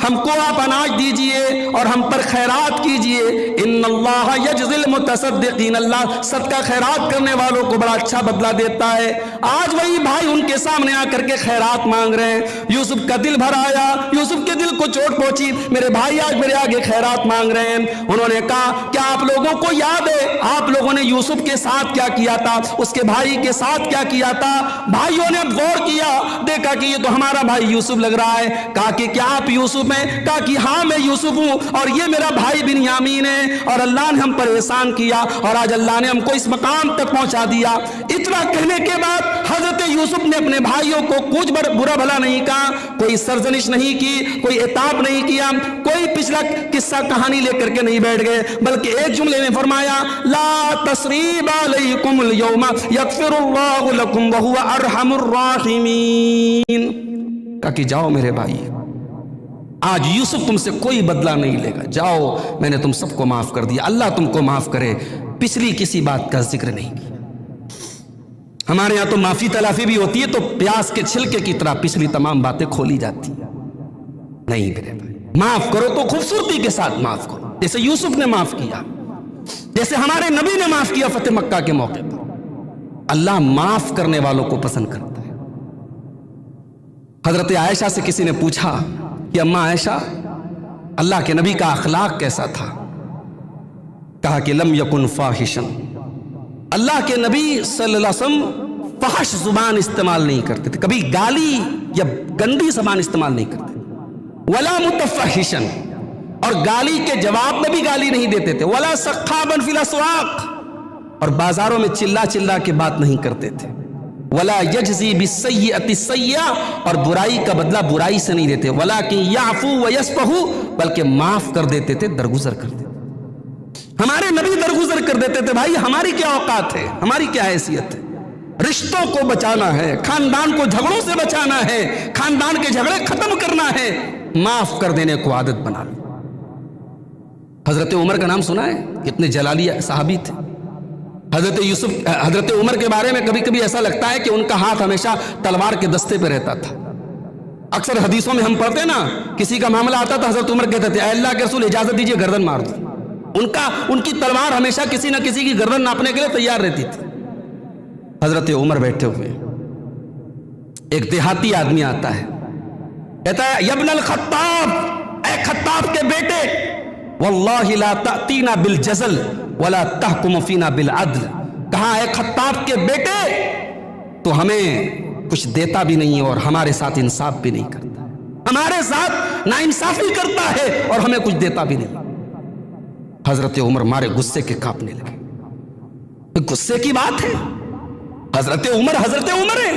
ہم کو آپ اناج دیجئے اور ہم پر خیرات کیجئے. ان اللہ یجزی المتصدقین, اللہ صدقہ خیرات کرنے والوں کو بڑا اچھا بدلہ دیتا ہے. آج وہی بھائی ان کے سامنے آ کر کے خیرات مانگ رہے ہیں. یوسف کا دل بھر آیا, یوسف کے دل کو چوٹ پہنچی, میرے بھائی آج میرے آگے خیرات مانگ رہے ہیں. انہوں نے کہا کیا آپ لوگوں کو یاد ہے آپ لوگوں نے یوسف کے ساتھ کیا کیا تھا, اس کے بھائی کے ساتھ کیا کیا تھا؟ بھائیوں نے غور کیا, دیکھا کہ یہ تو ہمارا بھائی یوسف لگ رہا ہے. کہا کہ کیا آپ یوسف ہیں؟ کہا کہ ہاں میں یوسف ہوں, اور یہ میرا بھائی بنیامین ہے, اور اللہ نے ہم پر احسان کیا اور آج اللہ نے ہم کو اس مقام تک پہنچا دیا. اتنا کہنے کے بعد حضرت یوسف نے اپنے بھائیوں کو کچھ برا بھلا نہیں کہا, کوئی سرزنش نہیں کی, کوئی عتاب نہیں کیا, کوئی پچھلا قصہ کہانی لے کر کے نہیں بیٹھ گئے, بلکہ ایک جملے میں فرمایا لا تثریب علیکم اليوم یغفر اللہ لکم وہو ارحم الراحمین. کہا کہ جاؤ میرے بھائی, آج یوسف تم سے کوئی بدلہ نہیں لے گا, جاؤ میں نے تم سب کو معاف کر دیا, اللہ تم کو معاف کرے. پچھلی کسی بات کا ذکر نہیں کیا. ہمارے یہاں تو معافی تلافی بھی ہوتی ہے تو پیاز کے چھلکے کی طرح پچھلی تمام باتیں کھولی جاتی ہیں. نہیں میرے بھائی, معاف کرو تو خوبصورتی کے ساتھ معاف کرو, جیسے یوسف نے معاف کیا, جیسے ہمارے نبی نے معاف کیا فتح مکہ کے موقع پر. اللہ معاف کرنے والوں کو پسند کرتا ہے. حضرت عائشہ سے کسی نے پوچھا کہ اماں عائشہ اللہ کے نبی کا اخلاق کیسا تھا؟ کہا کہ لم یکن فاحشا, اللہ کے نبی صلی اللہ علیہ وسلم فحش زبان استعمال نہیں کرتے تھے, کبھی گالی یا گندی زبان استعمال نہیں کرتے, ولا متفحشا, اور گالی کے جواب میں بھی گالی نہیں دیتے تھے, ولا سخابا فی الاسواق, اور بازاروں میں چلا چلا کے بات نہیں کرتے تھے, ولا یجزی بالسیئۃ السیئۃ, اور برائی کا بدلہ برائی سے نہیں دیتے, ولکن یعفو ویصفح, بلکہ معاف کر دیتے تھے, درگزر کر دیتے. ہمارے نبی درگزر کر دیتے تھے. بھائی ہماری کیا اوقات ہے, ہماری کیا حیثیت ہے؟ رشتوں کو بچانا ہے, خاندان کو جھگڑوں سے بچانا ہے, خاندان کے جھگڑے ختم کرنا ہے, معاف کر دینے کو عادت بنا لو. حضرت عمر کا نام سنا ہے, کتنے جلالی صحابی تھے. حضرت عمر کے بارے میں کبھی کبھی ایسا لگتا ہے کہ ان کا ہاتھ ہمیشہ تلوار کے دستے پہ رہتا تھا. اکثر حدیثوں میں ہم پڑھتے نا, کسی کا معاملہ آتا تھا حضرت عمر کہتے تھے اے اللہ کے رسول اجازت دیجئے گردن مار دو. ان کی تلوار ہمیشہ کسی نہ کسی کی گردن ناپنے کے لیے تیار رہتی تھی. حضرت عمر بیٹھے ہوئے, ایک دیہاتی آدمی آتا ہے, کہتا ہے یبن الخطاب, اے خطاب کے بیٹے, واللہ لا تأتینا بالجزل ولا تحکم فینا بالعدل. کہا اے خطاب کے بیٹے, تو ہمیں کچھ دیتا بھی نہیں اور ہمارے ساتھ انصاف بھی نہیں کرتا, ہمارے ساتھ ناانصافی کرتا ہے اور ہمیں کچھ دیتا بھی نہیں. حضرت عمر مارے غصے کے کانپنے لگے. غصے کی بات ہے, حضرت عمر ہے,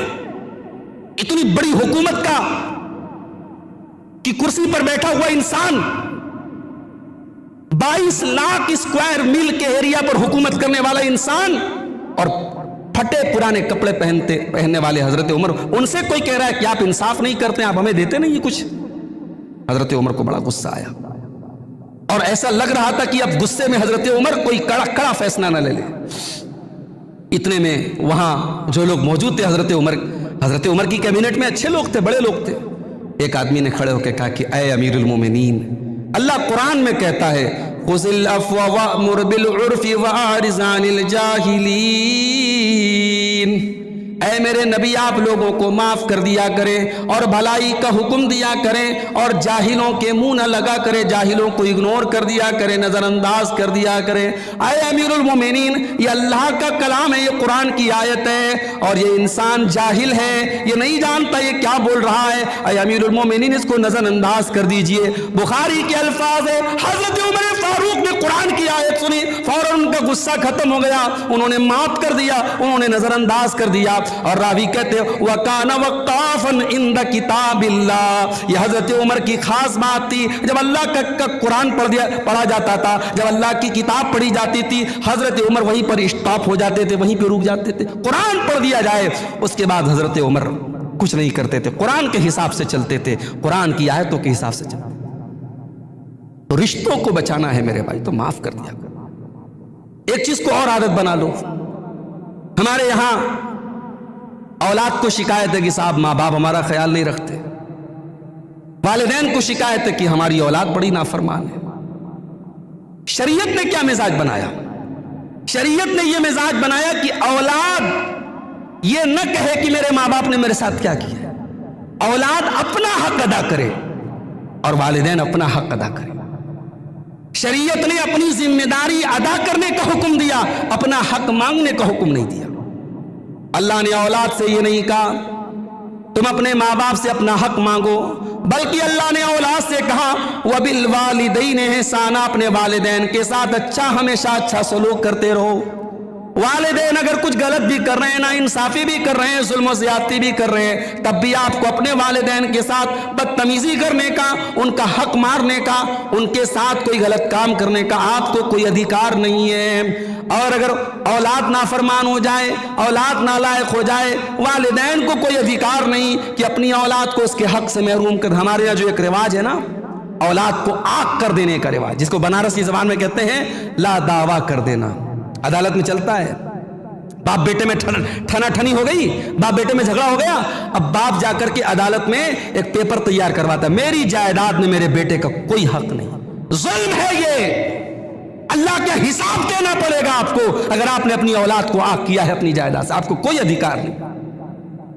اتنی بڑی حکومت کا کی کرسی پر بیٹھا ہوا انسان, 22 لاکھ اسکوائر میل کے ایریا پر حکومت کرنے والا انسان, اور پھٹے پرانے کپڑے پہننے والے حضرت عمر, ان سے کوئی کہہ رہا ہے کہ آپ انصاف نہیں کرتے, آپ ہمیں دیتے نہیں کچھ. حضرت عمر کو بڑا غصہ آیا, اور ایسا لگ رہا تھا کہ اب غصے میں حضرت عمر کوئی کڑا فیصلہ نہ لے لے. اتنے میں وہاں جو لوگ موجود تھے, حضرت عمر کی کیبنٹ میں اچھے لوگ تھے, بڑے لوگ تھے. ایک آدمی نے کھڑے ہو کے کہا کہ اے امیر المومنین, اللہ قرآن میں کہتا ہے خذ العفو وأمر بالعرف وأعرض عن الجاہلین, اے میرے نبی آپ لوگوں کو معاف کر دیا کریں اور بھلائی کا حکم دیا کریں اور جاہلوں کے منہ نہ لگا کرے، جاہلوں کو اگنور کر دیا کرے، نظر انداز کر دیا کرے۔ اے امیر المومنین، یہ اللہ کا کلام ہے، یہ قرآن کی آیت ہے اور یہ انسان جاہل ہے، یہ نہیں جانتا یہ کیا بول رہا ہے۔ اے امیر المومنین، اس کو نظر انداز کر دیجئے۔ بخاری کے الفاظ ہے، حضرت عمر فاروق نے قرآن کی آیت سنی، فوراً ان کا غصہ ختم ہو گیا، انہوں نے معاف کر دیا، انہوں نے نظر انداز کر دیا۔ اور راوی کہتے ہیں وَكَانَ وَقَّافًا عِنْدَ كِتَابِ اللَّهِ، یہ حضرت عمر کی خاص بات تھی۔ جب اللہ کا قرآن پڑھا جاتا تھا، جب اللہ کی کتاب پڑھی جاتی تھی، حضرت عمر وہیں پر اسٹاپ ہو جاتے تھے، وہیں پہ رک جاتے تھے۔ قرآن پڑھ دیا جائے، اس کے بعد حضرت عمر کچھ نہیں کرتے تھے، قرآن کے حساب سے چلتے تھے، قرآن کی آیتوں کے حساب سے چلتے تھے۔ تو رشتوں کو بچانا ہے میرے بھائی، تو معاف کر دیا کرو۔ ایک چیز کو اور عادت بنا لو، ہمارے یہاں اولاد کو شکایت ہے کہ صاحب ماں باپ ہمارا خیال نہیں رکھتے، والدین کو شکایت ہے کہ ہماری اولاد بڑی نافرمان ہے۔ شریعت نے کیا مزاج بنایا؟ شریعت نے یہ مزاج بنایا کہ اولاد یہ نہ کہے کہ میرے ماں باپ نے میرے ساتھ کیا کیا، اولاد اپنا حق ادا کرے اور والدین اپنا حق ادا کرے۔ شریعت نے اپنی ذمہ داری ادا کرنے کا حکم دیا، اپنا حق مانگنے کا حکم نہیں دیا۔ اللہ نے اولاد سے یہ نہیں کہا تم اپنے ماں باپ سے اپنا حق مانگو، بلکہ اللہ نے اولاد سے کہا وَبِالْوَالِدَيْنِ احسانا، اپنے والدین کے ساتھ ہمیشہ اچھا سلوک کرتے رہو۔ والدین اگر کچھ غلط بھی کر رہے ہیں، نا انصافی بھی کر رہے ہیں، ظلم و زیادتی بھی کر رہے ہیں، تب بھی آپ کو اپنے والدین کے ساتھ بدتمیزی کرنے کا، ان کا حق مارنے کا، ان کے ساتھ کوئی غلط کام کرنے کا آپ کو کوئی ادھیکار نہیں ہے۔ اور اگر اولاد نافرمان ہو جائے، اولاد نالائق ہو جائے، والدین کو کوئی ادھیکار نہیں کہ اپنی اولاد کو اس کے حق سے محروم کر۔ ہمارے یہاں جو ایک رواج ہے نا، اولاد کو آگ کر دینے کا رواج، جس کو بنارسی زبان میں کہتے ہیں لا دعویٰ کر دینا، عدالت میں چلتا ہے۔ باپ بیٹے میں ٹھنا ٹھنی ہو گئی، باپ بیٹے میں جھگڑا ہو گیا، اب باپ جا کر کے عدالت میں ایک پیپر تیار کرواتا ہے، میری جائیداد میں میرے بیٹے کا کوئی حق نہیں۔ ظلم ہے یہ، اللہ کا حساب دینا پڑے گا آپ کو اگر آپ نے اپنی اولاد کو آگ کیا ہے اپنی جائیداد سے، آپ کو کوئی ادھیکار نہیں۔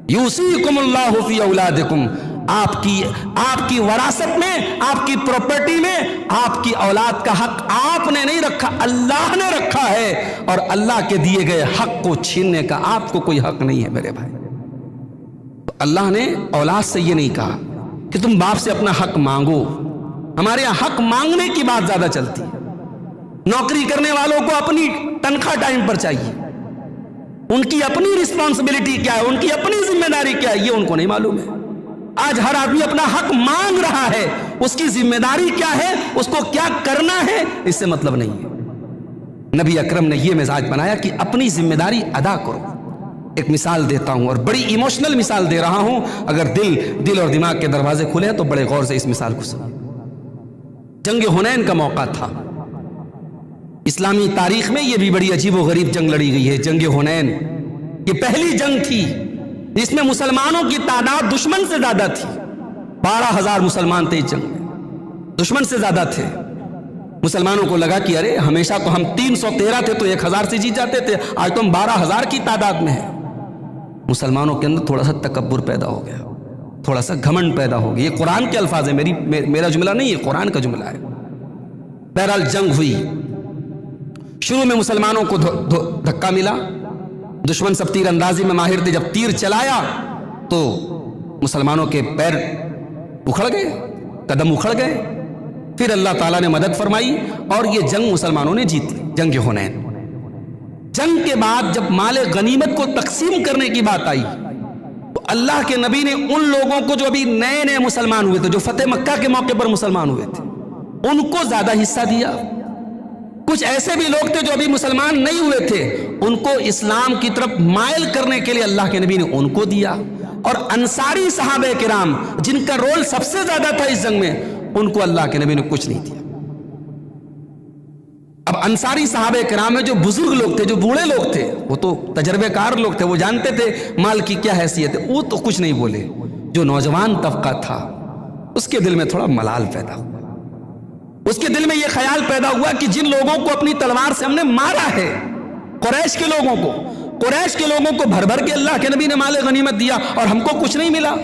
یوصیکم اللہ فی اولادکم، آپ کی وراثت میں، آپ کی پراپرٹی میں آپ کی اولاد کا حق آپ نے نہیں رکھا، اللہ نے رکھا ہے، اور اللہ کے دیے گئے حق کو چھیننے کا آپ کو کوئی حق نہیں ہے میرے بھائی۔ تو اللہ نے اولاد سے یہ نہیں کہا کہ تم باپ سے اپنا حق مانگو، ہمارے یہاں حق مانگنے کی بات زیادہ چلتی ہے۔ نوکری کرنے والوں کو اپنی تنخواہ ٹائم پر چاہیے، ان کی اپنی رسپانسبلٹی کیا ہے، ان کی اپنی ذمہ داری کیا ہے، یہ ان کو نہیں معلوم ہے۔ آج ہر آدمی اپنا حق مانگ رہا ہے، اس کی ذمہ داری کیا ہے، اس کو کیا کرنا ہے، اس سے مطلب نہیں ہے۔ نبی اکرم نے یہ مزاج بنایا کہ اپنی ذمہ داری ادا کرو۔ ایک مثال دیتا ہوں اور بڑی ایموشنل مثال دے رہا ہوں، اگر دل اور دماغ کے دروازے کھلے ہیں تو بڑے غور سے اس مثال کو سنیں۔ جنگ حنین کا موقع تھا، اسلامی تاریخ میں یہ بھی بڑی عجیب و غریب جنگ لڑی گئی ہے۔ جنگ حنین یہ پہلی جنگ تھی جس میں مسلمانوں کی تعداد دشمن سے زیادہ تھی، 12,000 مسلمان تھے اس جنگ میں، دشمن سے زیادہ تھے۔ مسلمانوں کو لگا کہ ارے ہمیشہ تو ہم 313 تھے تو 1,000 سے جیت جاتے تھے، آج تو ہم 12,000 کی تعداد میں ہیں۔ مسلمانوں کے اندر تھوڑا سا تکبر پیدا ہو گیا، تھوڑا سا گھمنڈ پیدا ہو گیا۔ یہ قرآن کے الفاظ ہیں، میرا جملہ نہیں، یہ قرآن کا جملہ ہے۔ بہرحال جنگ ہوئی، شروع میں مسلمانوں کو دھکا ملا، دشمن سب تیر اندازی میں ماہر تھے، جب تیر چلایا تو مسلمانوں کے پیر اکھڑ گئے، قدم اکھڑ گئے۔ پھر اللہ تعالیٰ نے مدد فرمائی اور یہ جنگ مسلمانوں نے جیت لی، جنگ حنین۔ جنگ کے بعد جب مال غنیمت کو تقسیم کرنے کی بات آئی تو اللہ کے نبی نے ان لوگوں کو جو ابھی نئے نئے مسلمان ہوئے تھے، جو فتح مکہ کے موقع پر مسلمان ہوئے تھے، ان کو زیادہ حصہ دیا۔ کچھ ایسے بھی لوگ تھے جو ابھی مسلمان نہیں ہوئے تھے، ان کو اسلام کی طرف مائل کرنے کے لیے اللہ کے نبی نے ان کو دیا۔ اور انصاری صحابہ کرام جن کا رول سب سے زیادہ تھا اس جنگ میں، ان کو اللہ کے نبی نے کچھ نہیں دیا۔ اب انصاری صحابہ کرام میں جو بزرگ لوگ تھے، جو بوڑھے لوگ تھے، وہ تو تجربے کار لوگ تھے، وہ جانتے تھے مال کی کیا حیثیت ہے، وہ تو کچھ نہیں بولے۔ جو نوجوان طبقہ تھا اس کے دل میں تھوڑا ملال پیدا ہوا، اس کے دل میں یہ خیال پیدا ہوا کہ جن لوگوں کو اپنی تلوار سے ہم نے مارا ہے، قریش کے لوگوں کو، قریش کے لوگوں کو بھر بھر کے اللہ کے نبی نے مال غنیمت دیا اور ہم کو کچھ نہیں ملا.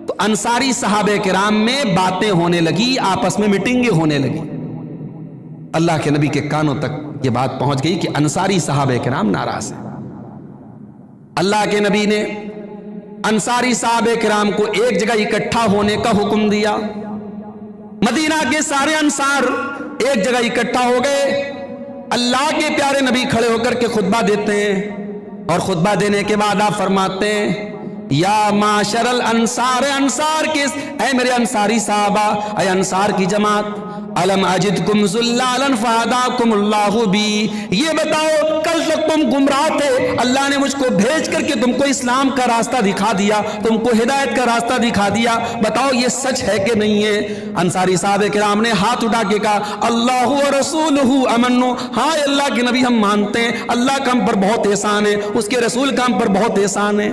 تو انصاری صحابہ کرام میں باتیں ہونے لگی, آپس میں میٹنگیں ہونے لگی. اللہ کے نبی کے کانوں تک یہ بات پہنچ گئی کہ انصاری صحابہ کرام ناراض ہیں. اللہ کے نبی نے انصاری صحابہ کرام کو ایک جگہ اکٹھا ہونے کا حکم دیا. مدینہ کے سارے انصار ایک جگہ اکٹھا ہو گئے. اللہ کے پیارے نبی کھڑے ہو کر کے خطبہ دیتے ہیں اور خطبہ دینے کے بعد آپ فرماتے ہیں یا معاشر الانصار, انصار کے اے میرے انصاری صحابہ, اے انصار کی جماعت, الم اجدکم ذلالا فہداکم اللہ بی, یہ بتاؤ کل تک تم گمراہ تھے, اللہ نے مجھ کو بھیج کر کے تم کو اسلام کا راستہ دکھا دیا, تم کو ہدایت کا راستہ دکھا دیا, بتاؤ یہ سچ ہے کہ نہیں ہے؟ انصاری صحابہ کرام نے ہاتھ اٹھا کے کہا اللہ و رسولہ امن, ہاں اللہ کے نبی ہم مانتے ہیں, اللہ کا ہم پر بہت احسان ہے, اس کے رسول کا ہم پر بہت احسان ہے.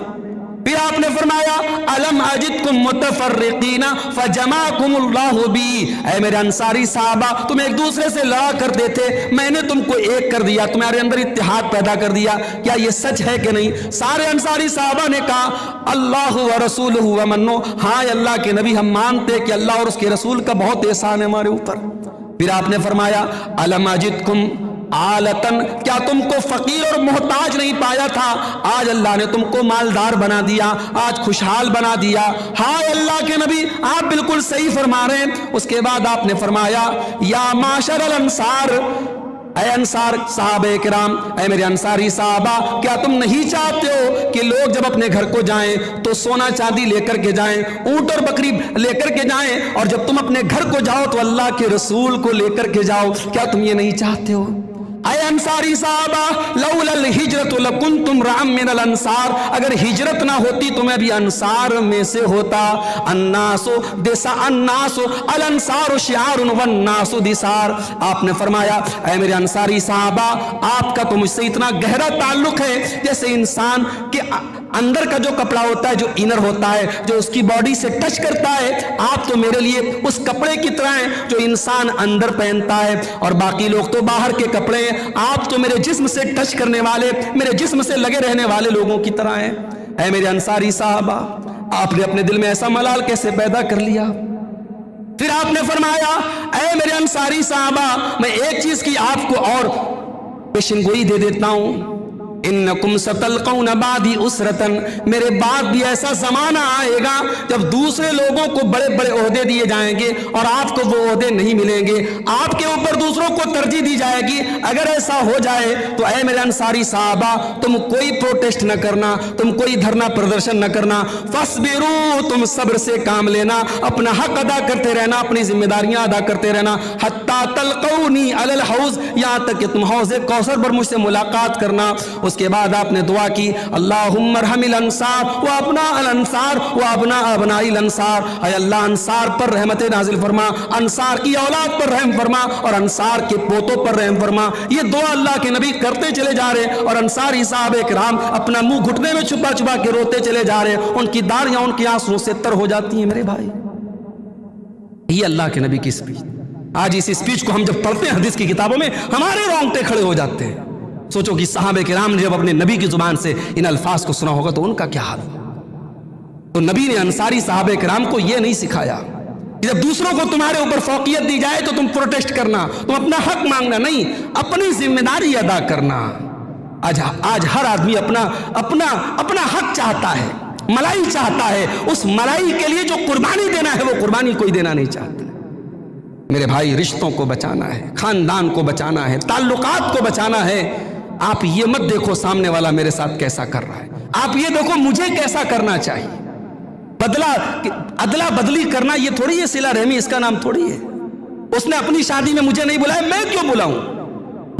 پھر آپ نے فرمایا الم اجدکم متفرقین فجمعکم اللہ بی, اے میرے انصاری صحابہ تم ایک دوسرے سے لڑا کرتے تھے, میں نے تم کو ایک کر دیا, تمہارے اندر اتحاد پیدا کر دیا, کیا یہ سچ ہے کہ نہیں؟ سارے انصاری صحابہ نے کہا اللہ و رسولہ ومنو, ہاں اللہ کے نبی ہم مانتے کہ اللہ اور اس کے رسول کا بہت احسان ہے ہمارے اوپر. پھر آپ نے فرمایا الم اجدکم آلتن, کیا تم کو فقیر اور محتاج نہیں پایا تھا؟ آج اللہ نے تم کو مالدار بنا دیا, آج خوشحال بنا دیا. ہاں اللہ کے نبی آپ بالکل صحیح فرما رہے ہیں. اس کے بعد آپ نے فرمایا یا معاشر الانصار, اے انصار صحابہ کرام, اے میرے انصاری صحابہ, کیا تم نہیں چاہتے ہو کہ لوگ جب اپنے گھر کو جائیں تو سونا چاندی لے کر کے جائیں, اونٹ اور بکری لے کر کے جائیں, اور جب تم اپنے گھر کو جاؤ تو اللہ کے رسول کو لے کر کے جاؤ؟ کیا تم یہ نہیں چاہتے ہو؟ اے انصاری صحابہ لولا الہجرت لکنتم رعم من الانصار, اگر ہجرت نہ ہوتی تو میں بھی انصار میں سے ہوتا. الناس الانصار شعار والناس دثار. آپ نے فرمایا اے میرے انصاری صحابہ, آپ کا تو مجھ سے اتنا گہرا تعلق ہے جیسے انسان کے اندر کا جو کپڑا ہوتا ہے, جو انر ہوتا ہے, جو اس کی باڈی سے ٹچ کرتا ہے, آپ تو میرے لیے اس کپڑے کی طرح ہیں جو انسان اندر پہنتا ہے, اور باقی لوگ تو باہر کے کپڑے ہیں, آپ تو میرے جسم سے ٹچ کرنے والے, میرے جسم سے لگے رہنے والے لوگوں کی طرح ہیں. اے میرے انصاری صحابہ, آپ نے اپنے دل میں ایسا ملال کیسے پیدا کر لیا؟ پھر آپ نے فرمایا اے میرے انصاری صحابہ, میں ایک چیز کی آپ کو اور پیشن گوئی دے دیتا ہوں, انکم ستلقون بعدی اسرتن, میرے بعد بھی ایسا زمانہ آئے گا جب دوسرے لوگوں کو بڑے بڑے عہدے دیے جائیں گے اور آپ کو وہ عہدے نہیں ملیں گے, آپ کے اوپر دوسروں کو ترجیح دی جائے گی. اگر ایسا ہو جائے تو اے میرے انصاری صحابہ, تم کوئی پروٹیسٹ نہ کرنا, تم کوئی دھرنا پردرشن نہ کرنا, فاصبروا, تم صبر سے کام لینا, اپنا حق ادا کرتے رہنا, اپنی ذمہ داریاں ادا کرتے رہنا, حتی تلقونی علی الحوض, یہاں تک کہ تم حوض کوثر پر مجھ سے ملاقات کرنا. اس کے بعد آپ نے دعا کی اللہم ارحم الانصار و ابناء الانصار و ابناء ابناء الانصار, اے اللہ انصار پر رحمت نازل فرما, انصار کی اولاد پر رحم فرما, اور انصار کے پوتوں پر رحم فرما. یہ دعا اللہ کے نبی کرتے چلے جا رہے, اور انصاری صحابہ کرام اپنا منہ گھٹنے میں چھپا چھپا کے روتے چلے جا رہے, ان کی داڑیاں ان کی آنسوں سے تر ہو جاتی ہیں. میرے بھائی, یہ اللہ کے نبی کی اسپیچ. آج اس اسپیچ کو ہم جب پڑھتے ہیں حدیث کی کتابوں میں, ہمارے رونگٹے کھڑے ہو جاتے ہیں. سوچو کہ صحابہ کرام نے جب اپنے نبی کی زبان سے ان الفاظ کو سنا ہوگا تو ان کا کیا حال ہوگا. تو نبی نے انصاری صحابہ کرام کو یہ نہیں سکھایا کہ جب دوسروں کو تمہارے اوپر فوقیت دی جائے تو تم پروٹیسٹ کرنا, تم اپنا حق مانگنا, نہیں, اپنی ذمہ داری ادا کرنا. آج ہر آدمی اپنا حق چاہتا ہے, ملائی چاہتا ہے, اس ملائی کے لیے جو قربانی دینا ہے وہ قربانی کوئی دینا نہیں چاہتا. میرے بھائی, رشتوں کو بچانا ہے, خاندان کو بچانا ہے, تعلقات کو بچانا ہے. آپ یہ مت دیکھو سامنے والا میرے ساتھ کیسا کر رہا ہے, آپ یہ دیکھو مجھے کیسا کرنا چاہیے. ادلا بدلی کرنا یہ تھوڑی ہے صلہ رحمی, اس کا نام تھوڑی ہے. اس نے اپنی شادی میں مجھے نہیں بلایا, میں کیوں بلاؤں؟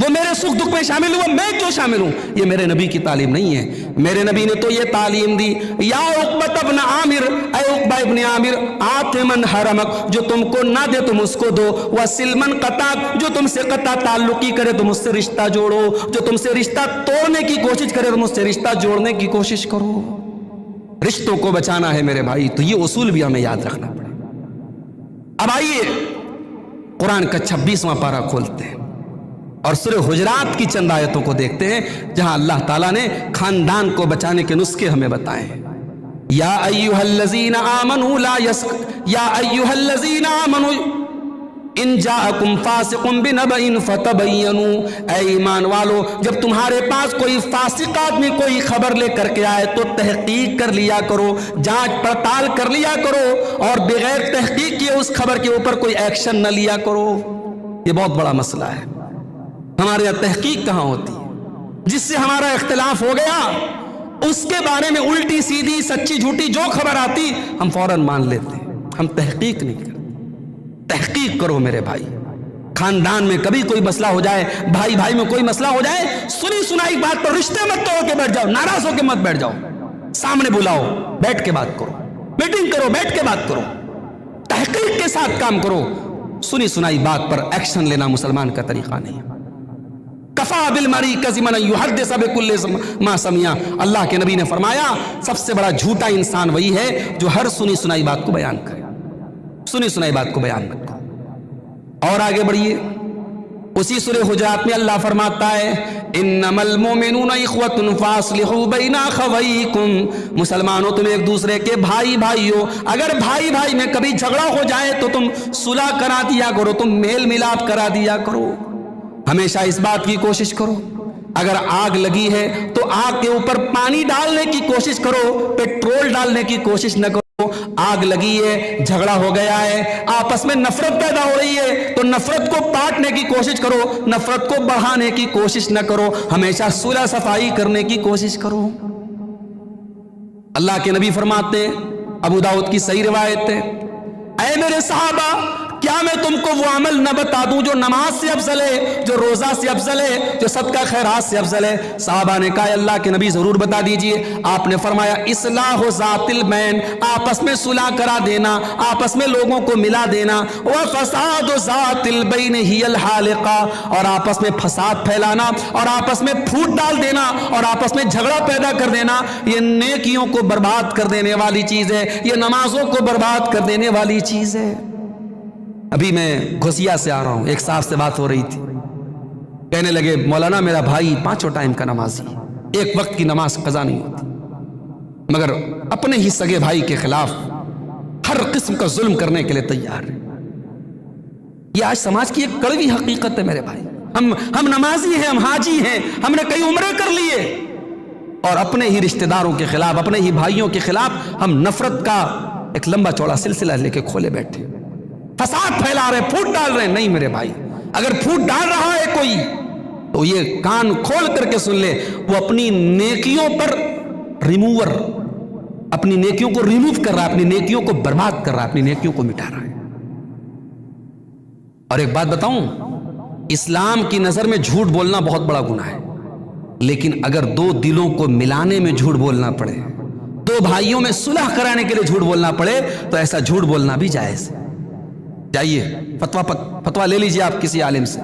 وہ میرے سکھ دکھ میں شامل ہوا, میں کیوں شامل ہوں؟ یہ میرے نبی کی تعلیم نہیں ہے. میرے نبی نے تو یہ تعلیم دی, یا عقبہ ابن عامر, اے عقبہ ابن عامر, آت من حرمک, جو تم کو نہ دے تم اس کو دو, وسلمن قطعک, جو تم سے قطع تعلقی کرے تم اس سے رشتہ جوڑو, جو تم سے رشتہ توڑنے کی کوشش کرے تم اس سے رشتہ جوڑنے کی کوشش کرو. رشتوں کو بچانا ہے میرے بھائی, تو یہ اصول بھی ہمیں یاد رکھنا پڑے. اب آئیے قرآن کا 26واں پارہ کھولتے ہیں. اور سورہ حجرات کی چند آیتوں کو دیکھتے ہیں جہاں اللہ تعالیٰ نے خاندان کو بچانے کے نسخے ہمیں بتائے ہیں. یا ایھا الذین آمنوا یا ایھا الذین آمنوا ان جاءکم فاسق بنبأ فتبینوا، اے ایمان والو جب تمہارے پاس کوئی فاسق آدمی کوئی خبر لے کر کے آئے تو تحقیق کر لیا کرو، جانچ پڑتال کر لیا کرو، اور بغیر تحقیق کیے اس خبر کے اوپر کوئی ایکشن نہ لیا کرو. یہ بہت بڑا مسئلہ ہے. ہمارے یہاں تحقیق کہاں ہوتی ہے؟ جس سے ہمارا اختلاف ہو گیا اس کے بارے میں الٹی سیدھی سچی جھوٹی جو خبر آتی ہم فوراً مان لیتے ہیں، ہم تحقیق نہیں کرتے. تحقیق کرو میرے بھائی. خاندان میں کبھی کوئی مسئلہ ہو جائے، بھائی بھائی میں کوئی مسئلہ ہو جائے، سنی سنائی بات پر رشتے مت توڑ کے بیٹھ جاؤ، ناراض ہو کے مت بیٹھ جاؤ. سامنے بلاؤ، بیٹھ کے بات کرو، میٹنگ کرو، بیٹھ کے بات کرو، تحقیق کے ساتھ کام کرو. سنی سنائی بات پر ایکشن لینا مسلمان کا طریقہ نہیں. کفا بالمرء کذبا ان یحدث بکل ما سمع. اللہ کے نبی نے فرمایا سب سے بڑا جھوٹا انسان وہی ہے جو ہر سنی سنائی بات کو بیان کرے. سنی سنائی بات کو بیان مت کرو. اور آگے بڑھیے. اسی سورہ حجرات میں اللہ فرماتا ہے انما المؤمنون اخوۃ فاصلحوا بین اخویکم. مسلمانوں تم ایک دوسرے کے بھائی بھائی ہو، اگر بھائی بھائی میں کبھی جھگڑا ہو جائے تو تم صلح کرا دیا کرو، تم میل ملاپ کرا دیا کرو. ہمیشہ اس بات کی کوشش کرو اگر آگ لگی ہے تو آگ کے اوپر پانی ڈالنے کی کوشش کرو، پیٹرول ڈالنے کی کوشش نہ کرو. آگ لگی ہے، جھگڑا ہو گیا ہے، آپس میں نفرت پیدا ہو رہی ہے تو نفرت کو پاٹنے کی کوشش کرو، نفرت کو بڑھانے کی کوشش نہ کرو. ہمیشہ صلح صفائی کرنے کی کوشش کرو. اللہ کے نبی فرماتے ہیں، ابو داؤد کی صحیح روایت ہے، اے میرے صحابہ کیا میں تم کو وہ عمل نہ بتا دوں جو نماز سے افضل ہے، جو روزہ سے افضل ہے، جو صدقہ خیرات سے افضل ہے؟ صحابہ نے کہا اللہ کے نبی ضرور بتا دیجئے. آپ نے فرمایا اصلاح ذات البین، آپس میں صلح کرا دینا، آپس میں لوگوں کو ملا دینا. وفساد ذات البین ہی الحالقہ، اور آپس میں فساد پھیلانا اور آپس میں پھوٹ ڈال دینا اور آپس میں جھگڑا پیدا کر دینا یہ نیکیوں کو برباد کر دینے والی چیز ہے، یہ نمازوں کو برباد کر دینے والی چیز ہے. ابھی میں گھوسیا سے آ رہا ہوں، ایک صاحب سے بات ہو رہی تھی، کہنے لگے مولانا میرا بھائی 5 ٹائم کا نمازی، ایک وقت کی نماز قضا نہیں ہوتی، مگر اپنے ہی سگے بھائی کے خلاف ہر قسم کا ظلم کرنے کے لیے تیار ہے. یہ آج سماج کی ایک کڑوی حقیقت ہے میرے بھائی. ہم نمازی ہیں، ہم حاجی ہیں، ہم نے کئی عمرے کر لیے، اور اپنے ہی رشتہ داروں کے خلاف، اپنے ہی بھائیوں کے خلاف ہم نفرت کا ایک لمبا چوڑا سلسلہ لے کے کھولے بیٹھے، فساد پھیلا رہے، پھوٹ ڈال رہے. نہیں میرے بھائی، اگر پھوٹ ڈال رہا ہے کوئی تو یہ کان کھول کر کے سن لے، وہ اپنی نیکیوں پر ریموور، اپنی نیکیوں کو ریموو کر رہا ہے، اپنی نیکیوں کو برباد کر رہا ہے، اپنی نیکیوں کو مٹا رہا ہے. اور ایک بات بتاؤں، اسلام کی نظر میں جھوٹ بولنا بہت بڑا گناہ ہے، لیکن اگر 2 دلوں کو ملانے میں جھوٹ بولنا پڑے، 2 بھائیوں میں صلح کرانے کے لیے جھوٹ بولنا پڑے تو ایسا جھوٹ بولنا بھی جائز ہے. جائیے فتویٰ لے لیجئے آپ کسی عالم سے.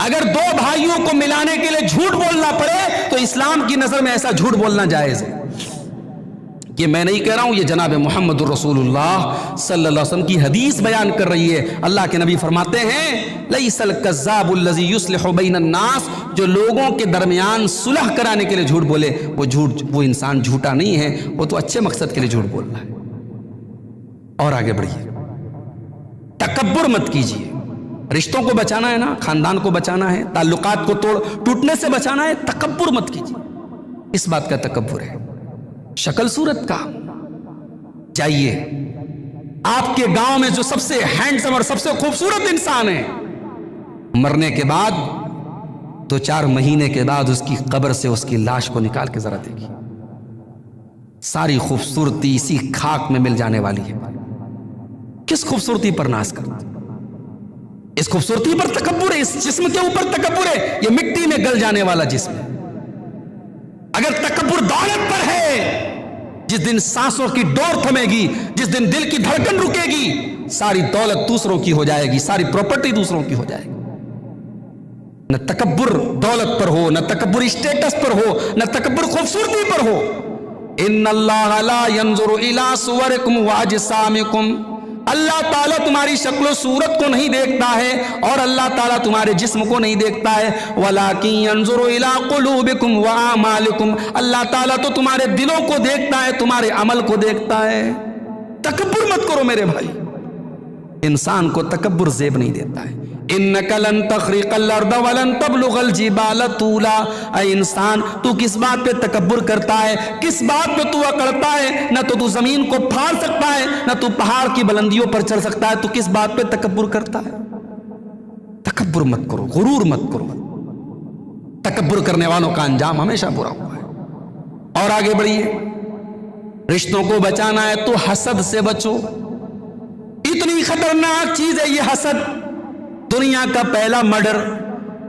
اگر 2 بھائیوں کو ملانے کے لیے جھوٹ بولنا پڑے تو اسلام کی نظر میں ایسا جھوٹ بولنا جائز ہے. یہ میں نہیں کہہ رہا ہوں، یہ جناب محمد الرسول اللہ صلی اللہ علیہ وسلم کی حدیث بیان کر رہی ہے. اللہ کے نبی فرماتے ہیں لیس الکذاب الذی یصلح بین الناس، جو لوگوں کے درمیان صلح کرانے کے لیے جھوٹ بولے وہ انسان جھوٹا نہیں ہے، وہ تو اچھے مقصد کے لیے جھوٹ بول رہا ہے. اور آگے بڑھیے. تکبر مت کیجیے. رشتوں کو بچانا ہے نا، خاندان کو بچانا ہے، تعلقات کو ٹوٹنے سے بچانا ہے، تکبر مت کیجیے. اس بات کا تکبر ہے، شکل صورت کا. جائیے آپ کے گاؤں میں جو سب سے ہینڈسم اور سب سے خوبصورت انسان ہے، مرنے کے بعد 2-4 مہینے کے بعد اس کی قبر سے اس کی لاش کو نکال کے ذرا دیکھیے، ساری خوبصورتی اسی خاک میں مل جانے والی ہے. کس خوبصورتی پر ناز کرتے؟ اس خوبصورتی پر تکبر ہے، اس جسم کے اوپر تکبر ہے. یہ مٹی میں گل جانے والا جسم ہے. اگر تکبر دولت پر ہے، جس دن سانسوں کی ڈور تھمے گی، جس دن دل کی دھڑکن رکے گی، ساری دولت دوسروں کی ہو جائے گی، ساری پراپرٹی دوسروں کی ہو جائے گی. نہ تکبر دولت پر ہو، نہ تکبر اسٹیٹس پر ہو، نہ تکبر خوبصورتی پر ہو. ان اللہ لا ينظر الى صورکم واجسامکم، اللہ تعالیٰ تمہاری شکل و صورت کو نہیں دیکھتا ہے اور اللہ تعالیٰ تمہارے جسم کو نہیں دیکھتا ہے، وَلَٰكِن يَنظُرُ إِلَىٰ قُلُوبِكُمْ وَأَعْمَالِكُمْ، اللہ تعالیٰ تو تمہارے دلوں کو دیکھتا ہے، تمہارے عمل کو دیکھتا ہے۔ تکبر مت کرو میرے بھائی، انسان کو تکبر زیب نہیں دیتا ہے۔ اِنَّكَ لَن تَخْرِقَ الْأَرْضَ وَلَن تَبْلُغَ الْجِبَالَ طُولًا، اے انسان تو کس بات پہ تکبر کرتا ہے، کس بات پہ تو اکڑتا ہے؟ نہ تو زمین کو پھاڑ سکتا ہے، نہ تو پہاڑ کی بلندیوں پر چڑھ سکتا ہے، تو کس بات پہ تکبر کرتا ہے؟ تکبر مت کرو، غرور مت کرو، تکبر کرنے والوں کا انجام ہمیشہ برا ہوا ہے۔ اور آگے بڑھیے، رشتوں کو بچانا ہے تو حسد سے بچو، اتنی خطرناک چیز ہے یہ حسد۔ دنیا کا پہلا مرڈر،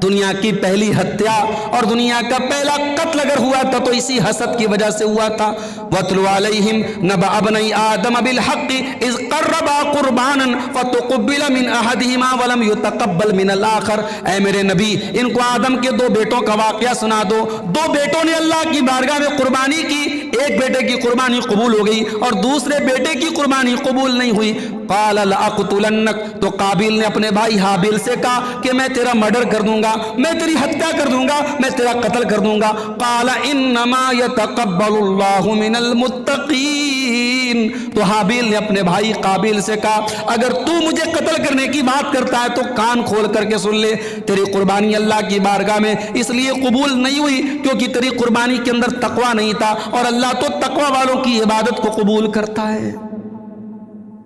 دنیا کی پہلی ہتیا اور دنیا کا پہلا قتل اگر ہوا تھا تو اسی حسد کی وجہ سے ہوا تھا۔ وَاتْلُ عَلَيْهِمْ نَبَأَ ابْنَيْ آدَمَ بِالْحَقِّ إِذْ قَرَّبَا قُرْبَانًا فَتُقُبِّلَ مِنْ أَحَدِهِمَا وَلَمْ يُتَقَبَّلْ مِنَ الْآخَرِ، اے میرے نبی ان کو آدم کے دو بیٹوں کا واقعہ سنا دو۔ دو بیٹوں نے اللہ کی بارگاہ میں قربانی کی، ایک بیٹے کی قربانی قبول ہو گئی اور دوسرے بیٹے کی قربانی قبول نہیں ہوئی۔ قَالَ لَأَقْتُلَنَّكَ، تو قابیل نے اپنے بھائی حابیل سے کہا کہ میں تیرا مرڈر کر دوں گا، میں تیری ہتیا کر دوں گا، میں تیرا قتل کر دوں گا۔ قال انما يتقبل الله من المتقین، تو حابیل نے اپنے بھائی قابیل سے کہا اگر تو مجھے قتل کرنے کی بات کرتا ہے تو کان کھول کر کے سن لے، تیری قربانی اللہ کی بارگاہ میں اس لیے قبول نہیں ہوئی کیونکہ تیری قربانی کے اندر تقوی نہیں تھا، اور اللہ تو تقوی والوں کی عبادت کو قبول کرتا ہے۔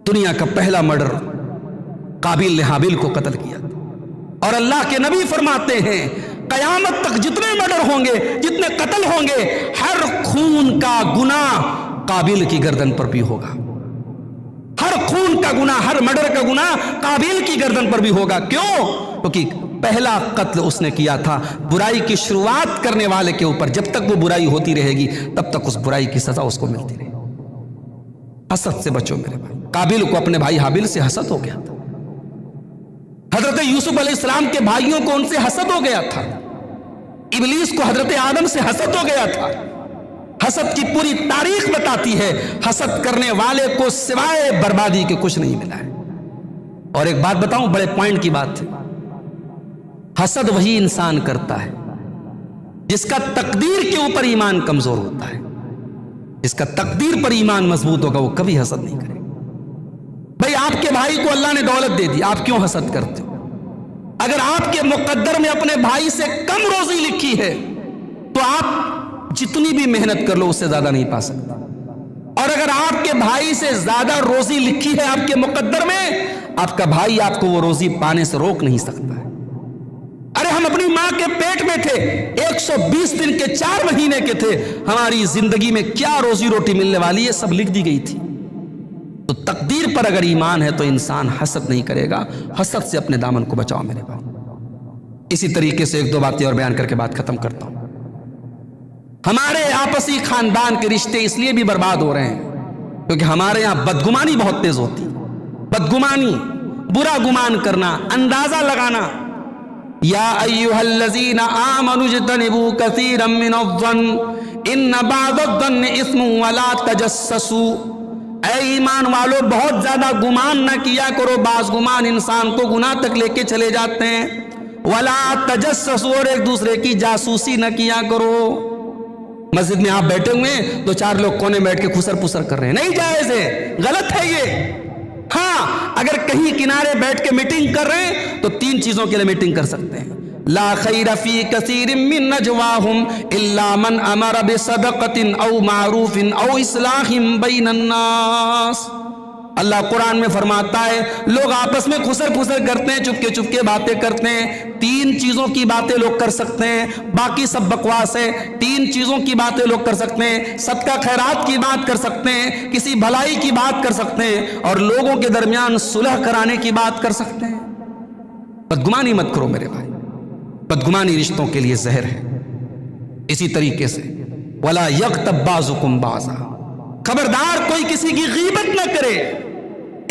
دنیا کا پہلا مرڈر، قابیل نے حابیل کو قتل کیا، اور اللہ کے نبی فرماتے ہیں قیامت تک جتنے مرڈر ہوں گے، جتنے قتل ہوں گے، ہر خون کا گناہ قابیل کی گردن پر بھی ہوگا، ہر خون کا گناہ، ہر مرڈر کا گناہ قابیل کی گردن پر بھی ہوگا۔ کیوں؟ کیونکہ پہلا قتل اس نے کیا تھا برائی کی شروعات کرنے والے کے اوپر، جب تک وہ برائی ہوتی رہے گی تب تک اس برائی کی سزا اس کو ملتی رہے گی۔ حسد سے بچو میرے بھائی۔ قابیل کو اپنے بھائی حابیل سے حسد ہو گیا تھا، حضرت یوسف علیہ السلام کے بھائیوں کو ان سے حسد ہو گیا تھا، ابلیس کو حضرت آدم سے حسد ہو گیا تھا۔ حسد کی پوری تاریخ بتاتی ہے حسد کرنے والے کو سوائے بربادی کے کچھ نہیں ملا ہے۔ اور ایک بات بتاؤں، بڑے پوائنٹ کی بات ہے، حسد وہی انسان کرتا ہے جس کا تقدیر کے اوپر ایمان کمزور ہوتا ہے۔ جس کا تقدیر پر ایمان مضبوط ہوگا وہ کبھی حسد نہیں کرے گا۔ بھئی آپ کے بھائی کو اللہ نے دولت دے دی، آپ کیوں حسد کرتے ہو؟ اگر آپ کے مقدر میں اپنے بھائی سے کم روزی لکھی ہے تو آپ جتنی بھی محنت کر لو اس سے زیادہ نہیں پا سکتا، اور اگر آپ کے بھائی سے زیادہ روزی لکھی ہے آپ کے مقدر میں، آپ کا بھائی آپ کو وہ روزی پانے سے روک نہیں سکتا ہے۔ ارے ہم اپنی ماں کے پیٹ میں تھے، 120 دن کے 4 مہینے کے تھے، ہماری زندگی میں کیا روزی روٹی ملنے والی ہے سب لکھ دی گئی تھی۔ تو تقدیر پر اگر ایمان ہے تو انسان حسد نہیں کرے گا۔ حسد سے اپنے دامن کو بچاؤ میرے بھائی۔ اسی طریقے سے ایک دو باتیں اور بیان کر کے بات ختم کرتا ہوں۔ ہمارے آپسی خاندان کے رشتے اس لیے بھی برباد ہو رہے ہیں کیونکہ ہمارے یہاں بدگمانی بہت تیز ہوتی ہے۔ بدگمانی، برا گمان کرنا، اندازہ لگانا۔ یا ایھا الذین آمنوا اجتنبوا کثیرا من الظن ان بعض الظن اثم ولا تجسسوا، اے ایمان والو بہت زیادہ گمان نہ کیا کرو، بعض گمان انسان کو گناہ تک لے کے چلے جاتے ہیں۔ ولا تجسسوا، اور ایک دوسرے کی جاسوسی نہ کیا کرو۔ مسجد میں آپ بیٹھے ہوئے ہیں تو 4 لوگ کونے بیٹھ کے خسر پسر کر رہے ہیں، نہیں جائز ہے، غلط ہے یہ۔ ہاں اگر کہیں کنارے بیٹھ کے میٹنگ کر رہے ہیں تو 3 چیزوں کے لیے میٹنگ کر سکتے ہیں۔ لا خیر فی کثیر من نجواہم الا من امر بصدقۃ او معروف او اصلاح بین الناس۔ اللہ قرآن میں فرماتا ہے لوگ آپس میں خسر پھسر کرتے ہیں، چپکے چپکے باتیں کرتے ہیں، 3 چیزوں کی باتیں لوگ کر سکتے ہیں، باقی سب بکواس ہے۔ 3 چیزوں کی باتیں لوگ کر سکتے ہیں، صدقہ خیرات کی بات کر سکتے ہیں، کسی بھلائی کی بات کر سکتے ہیں، اور لوگوں کے درمیان صلح کرانے کی بات کر سکتے ہیں۔ بدگمانی مت کرو میرے بھائی، بدگمانی رشتوں کے لیے زہر ہے۔ اسی طریقے سے وَلَا يَغْتَبْ بَعْضُكُمْ بَعْضًا، خبردار کوئی کسی کی غیبت نہ کرے۔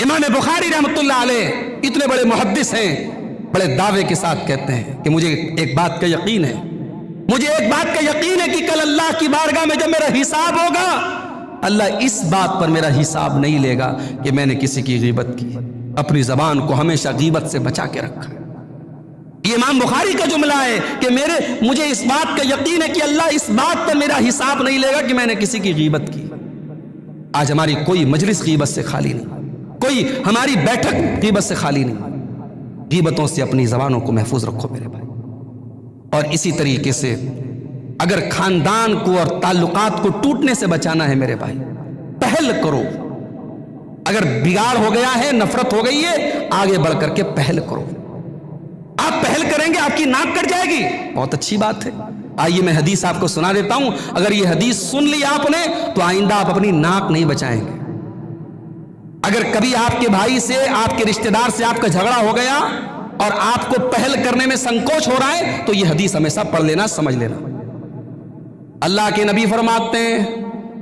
امام بخاری رحمۃ اللہ علیہ اتنے بڑے محدث ہیں، بڑے دعوے کے ساتھ کہتے ہیں کہ مجھے ایک بات کا یقین ہے، مجھے ایک بات کا یقین ہے کہ کل اللہ کی بارگاہ میں جب میرا حساب ہوگا اللہ اس بات پر میرا حساب نہیں لے گا کہ میں نے کسی کی غیبت کی۔ اپنی زبان کو ہمیشہ غیبت سے بچا کے رکھا۔ یہ امام بخاری کا جملہ ہے کہ مجھے اس بات کا یقین ہے کہ اللہ اس بات پر میرا حساب نہیں لے گا کہ میں نے کسی کی غیبت کی۔ آج ہماری کوئی مجلس غیبت سے خالی نہیں، کوئی ہماری بیٹھک غیبت سے خالی نہیں۔ غیبتوں سے اپنی زبانوں کو محفوظ رکھو میرے بھائی۔ اور اسی طریقے سے اگر خاندان کو اور تعلقات کو ٹوٹنے سے بچانا ہے میرے بھائی، پہل کرو۔ اگر بگاڑ ہو گیا ہے، نفرت ہو گئی ہے، آگے بڑھ کر کے پہل کرو۔ آپ پہل کریں گے آپ کی ناک کٹ جائے گی، بہت اچھی بات ہے۔ آئیے میں حدیث آپ کو سنا دیتا ہوں، اگر یہ حدیث سن لی آپ نے تو آئندہ آپ اپنی ناک نہیں بچائیں گے۔ اگر کبھی آپ کے بھائی سے، آپ کے رشتہ دار سے آپ کا جھگڑا ہو گیا اور آپ کو پہل کرنے میں سنکوچ ہو رہا ہے تو یہ حدیث ہمیشہ پڑھ لینا، سمجھ لینا۔ اللہ کے نبی فرماتے ہیں،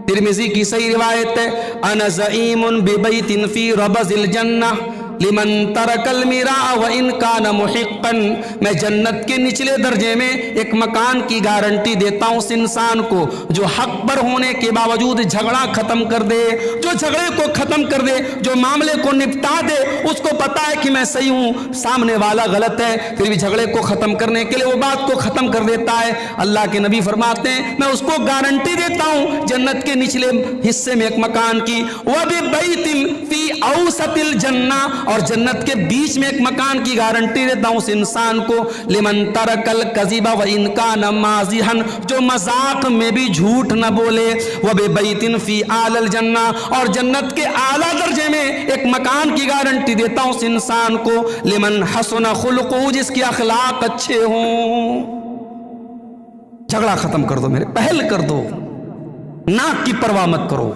ترمذی کی صحیح روایت ہے، انا زعیم ببیت فی ربض الجنہ لمن ترک المراء وان کان محقا، میں جنت کے نچلے درجے میں ایک مکان کی گارنٹی دیتا ہوں اس انسان کو جو حق پر ہونے کے باوجود جھگڑا ختم کر دے، جو جھگڑے کو ختم کر دے، جو معاملے کو نپٹا دے، اس کو پتا ہے کہ میں صحیح ہوں، سامنے والا غلط ہے، پھر بھی جھگڑے کو ختم کرنے کے لیے وہ بات کو ختم کر دیتا ہے۔ اللہ کے نبی فرماتے ہیں میں اس کو گارنٹی دیتا ہوں جنت کے نچلے حصے میں ایک مکان کی، وَبِبَيْتٍ فِي أَوْسَطِ الْجَنَّةِ، اور جنت کے بیچ میں ایک مکان کی گارنٹی دیتا ہوں اس انسان کو، لمن ترک الکذب وان کان مازحا، جو مذاق میں بھی جھوٹ نہ بولے، وببیت فی اعلی الجنہ، اور جنت کے اعلیٰ درجے میں ایک مکان کی گارنٹی دیتا ہوں اس انسان کو، لمن حسن خلقہ، جس کے اخلاق اچھے ہوں۔ جھگڑا ختم کر دو میرے، پہل کر دو، ناک کی پرواہ مت کرو،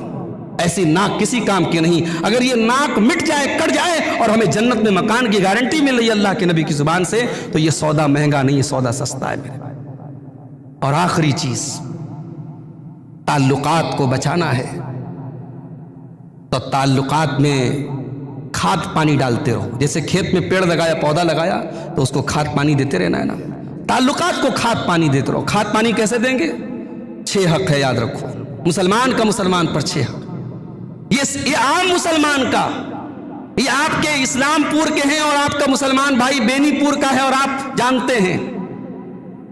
ایسی ناک کسی کام کی نہیں۔ اگر یہ ناک مٹ جائے، کٹ جائے اور ہمیں جنت میں مکان کی گارنٹی مل رہی ہے اللہ کے نبی کی زبان سے، تو یہ سودا مہنگا نہیں، یہ سودا سستا ہے میرے بھائی۔ اور آخری چیز، تعلقات کو بچانا ہے تو تعلقات میں کھاد پانی ڈالتے رہو۔ جیسے کھیت میں پیڑ لگایا، پودا لگایا تو اس کو کھاد پانی دیتے رہنا ہے نا، تعلقات کو کھاد پانی دیتے رہو۔ کھاد پانی کیسے دیں گے؟ 6 حق ہے، یاد رکھو۔ مسلمان کا مسلمان پر 6 حق، یہ عام مسلمان کا، یہ آپ کے اسلام پور کے ہیں اور آپ کا مسلمان بھائی بینی پور کا ہے اور آپ جانتے ہیں،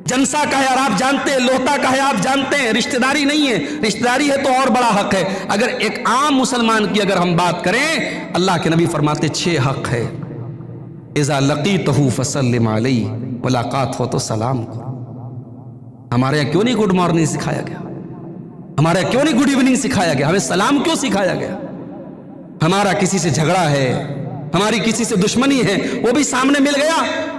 جنسا کا ہے اور آپ جانتے ہیں، لوہتا کا ہے آپ جانتے ہیں، رشتہ داری نہیں ہے، رشتہ داری ہے تو اور بڑا حق ہے۔ اگر ایک عام مسلمان کی اگر ہم بات کریں، اللہ کے نبی فرماتے 6 حق ہے۔ اذا لقیتہ فسلم علیہ، ملاقات ہو تو سلام کرو۔ ہمارے یہاں کیوں نہیں گڈ مارننگ سکھایا گیا؟ ہمارے یہاں کیوں نہیں گڈ ایوننگ سکھایا گیا؟ ہمیں سلام کیوں سکھایا گیا؟ ہمارا کسی سے جھگڑا ہے، ہماری کسی سے دشمنی ہے، وہ بھی سامنے مل گیا،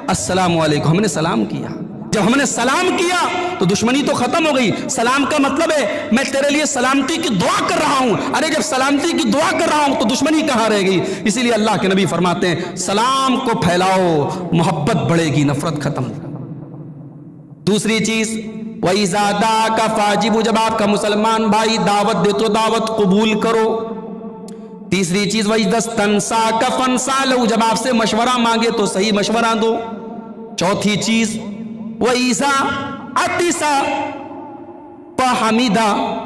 السلام علیکم، ہم نے سلام کیا۔ جب ہم نے سلام کیا تو دشمنی تو ختم ہو گئی۔ سلام کا مطلب ہے میں تیرے لیے سلامتی کی دعا کر رہا ہوں۔ ارے جب سلامتی کی دعا کر رہا ہوں تو دشمنی کہاں رہ گئی؟ اسی لیے اللہ کے نبی فرماتے ہیں سلام کو پھیلاؤ، محبت بڑھے گی، نفرت ختم۔ دوسری چیز، وَإِذَا دَعَاكَ فَأَجِبْهُ، جب آپ کا مسلمان بھائی دعوت دے تو دعوت قبول کرو۔ تیسری چیز، وَإِذَا اسْتَنْصَاكَ فَانْصَحْ لَهُ، جب آپ سے مشورہ مانگے تو صحیح مشورہ دو۔ چوتھی چیز، وَإِذَا عَطِسَ فَحَمِدَ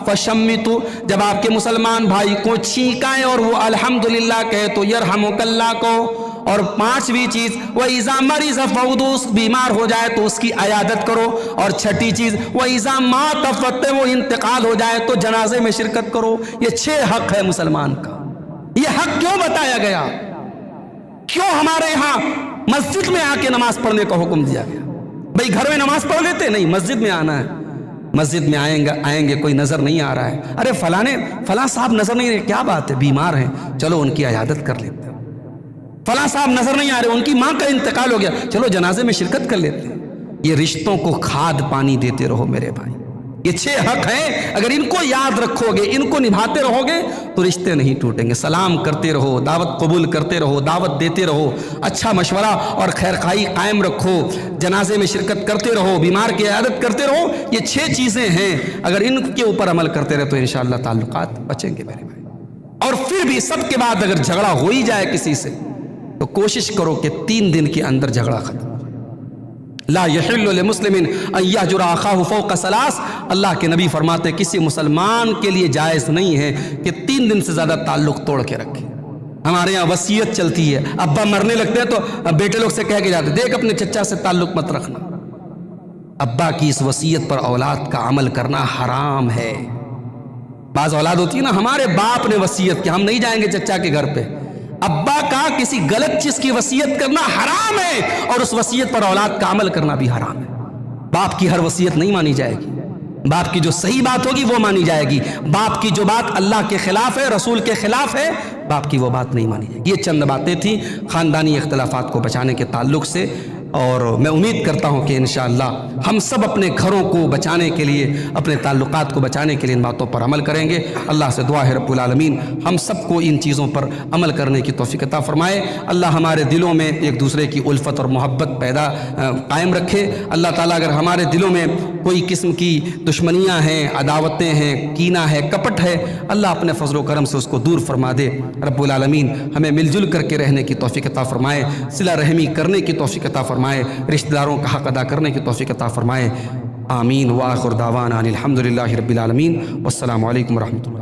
فَشَمِّتُ، جب آپ کے مسلمان بھائی کو چھینکائیں اور وہ الحمدللہ کہے تو یرحمک اللہ کو۔ اور پانچویں چیز، وَإِذَا مَرِضَ فَعُودُ، بیمار ہو جائے تو اس کی عیادت کرو۔ اور چھٹی چیز، وَإِذَا مَاتَ فَتَّ، وہ انتقال ہو جائے تو جنازے میں شرکت کرو۔ یہ 6 حق ہے مسلمان کا۔ یہ حق کیوں بتایا گیا؟ کیوں ہمارے یہاں مسجد میں آ کے نماز پڑھنے کا حکم دیا گیا؟ بھئی گھر میں نماز پڑھ لیتے نہیں، مسجد میں آنا ہے۔ مسجد میں آئیں گے کوئی نظر نہیں آ رہا ہے، ارے فلاں صاحب نظر نہیں رہے، کیا بات ہے، بیمار ہیں، چلو ان کی عیادت کر لیتے ہیں۔ فلاں صاحب نظر نہیں آ رہے، ان کی ماں کا انتقال ہو گیا، چلو جنازے میں شرکت کر لیتے ہیں۔ یہ رشتوں کو کھاد پانی دیتے رہو میرے بھائی۔ یہ 6 حق ہیں، اگر ان کو یاد رکھو گے، ان کو نبھاتے رہو گے تو رشتے نہیں ٹوٹیں گے۔ سلام کرتے رہو، دعوت قبول کرتے رہو، دعوت دیتے رہو، اچھا مشورہ اور خیرخواہی قائم رکھو، جنازے میں شرکت کرتے رہو، بیمار کی عیادت کرتے رہو۔ یہ 6 چیزیں ہیں، اگر ان کے اوپر عمل کرتے رہے تو انشاءاللہ تعلقات بچیں گے میرے بھائی۔ اور پھر بھی سب کے بعد اگر جھگڑا ہو ہی جائے کسی سے تو کوشش کرو کہ 3 دن کے اندر جھگڑا ختم ہو۔ لا یحل لمسلم ان یہجر اخاہ فوق ثلاث، اللہ کے نبی فرماتے کسی مسلمان کے لیے جائز نہیں ہے کہ 3 دن سے زیادہ تعلق توڑ کے رکھے۔ ہمارے یہاں وصیت چلتی ہے، ابا مرنے لگتے ہیں تو بیٹے لوگ سے کہہ کے جاتے دیکھ اپنے چچا سے تعلق مت رکھنا۔ ابا کی اس وصیت پر اولاد کا عمل کرنا حرام ہے۔ بعض اولاد ہوتی ہے نا، ہمارے باپ نے وصیت کی ہم نہیں جائیں گے چچا کے گھر پہ، ابا کا کسی غلط چیز کی وصیت کرنا حرام ہے، اور اس وصیت پر اولاد کا عمل کرنا بھی حرام ہے۔ باپ کی ہر وصیت نہیں مانی جائے گی، باپ کی جو صحیح بات ہوگی وہ مانی جائے گی، باپ کی جو بات اللہ کے خلاف ہے، رسول کے خلاف ہے، باپ کی وہ بات نہیں مانی جائے گی۔ یہ چند باتیں تھیں خاندانی اختلافات کو بچانے کے تعلق سے، اور میں امید کرتا ہوں کہ انشاءاللہ ہم سب اپنے گھروں کو بچانے کے لیے، اپنے تعلقات کو بچانے کے لیے ان باتوں پر عمل کریں گے۔ اللہ سے دعا ہے رب العالمین ہم سب کو ان چیزوں پر عمل کرنے کی توفیق عطا فرمائے۔ اللہ ہمارے دلوں میں ایک دوسرے کی الفت اور محبت قائم رکھے۔ اللہ تعالیٰ اگر ہمارے دلوں میں کوئی قسم کی دشمنیاں ہیں، عداوتیں ہیں، کینہ ہے، کپٹ ہے، اللہ اپنے فضل و کرم سے اس کو دور فرما دے۔ رب العالمین ہمیں مل جل کر کے رہنے کی توفیق عطا فرمائے، صلہ رحمی کرنے کی توفیق عطا فرمائے، رشتہ داروں کا حق ادا کرنے کی توفیق عطا فرمائے۔ آمین۔ وآخر دعوانا الحمدللہ رب العالمین، والسلام علیکم ورحمۃ اللہ۔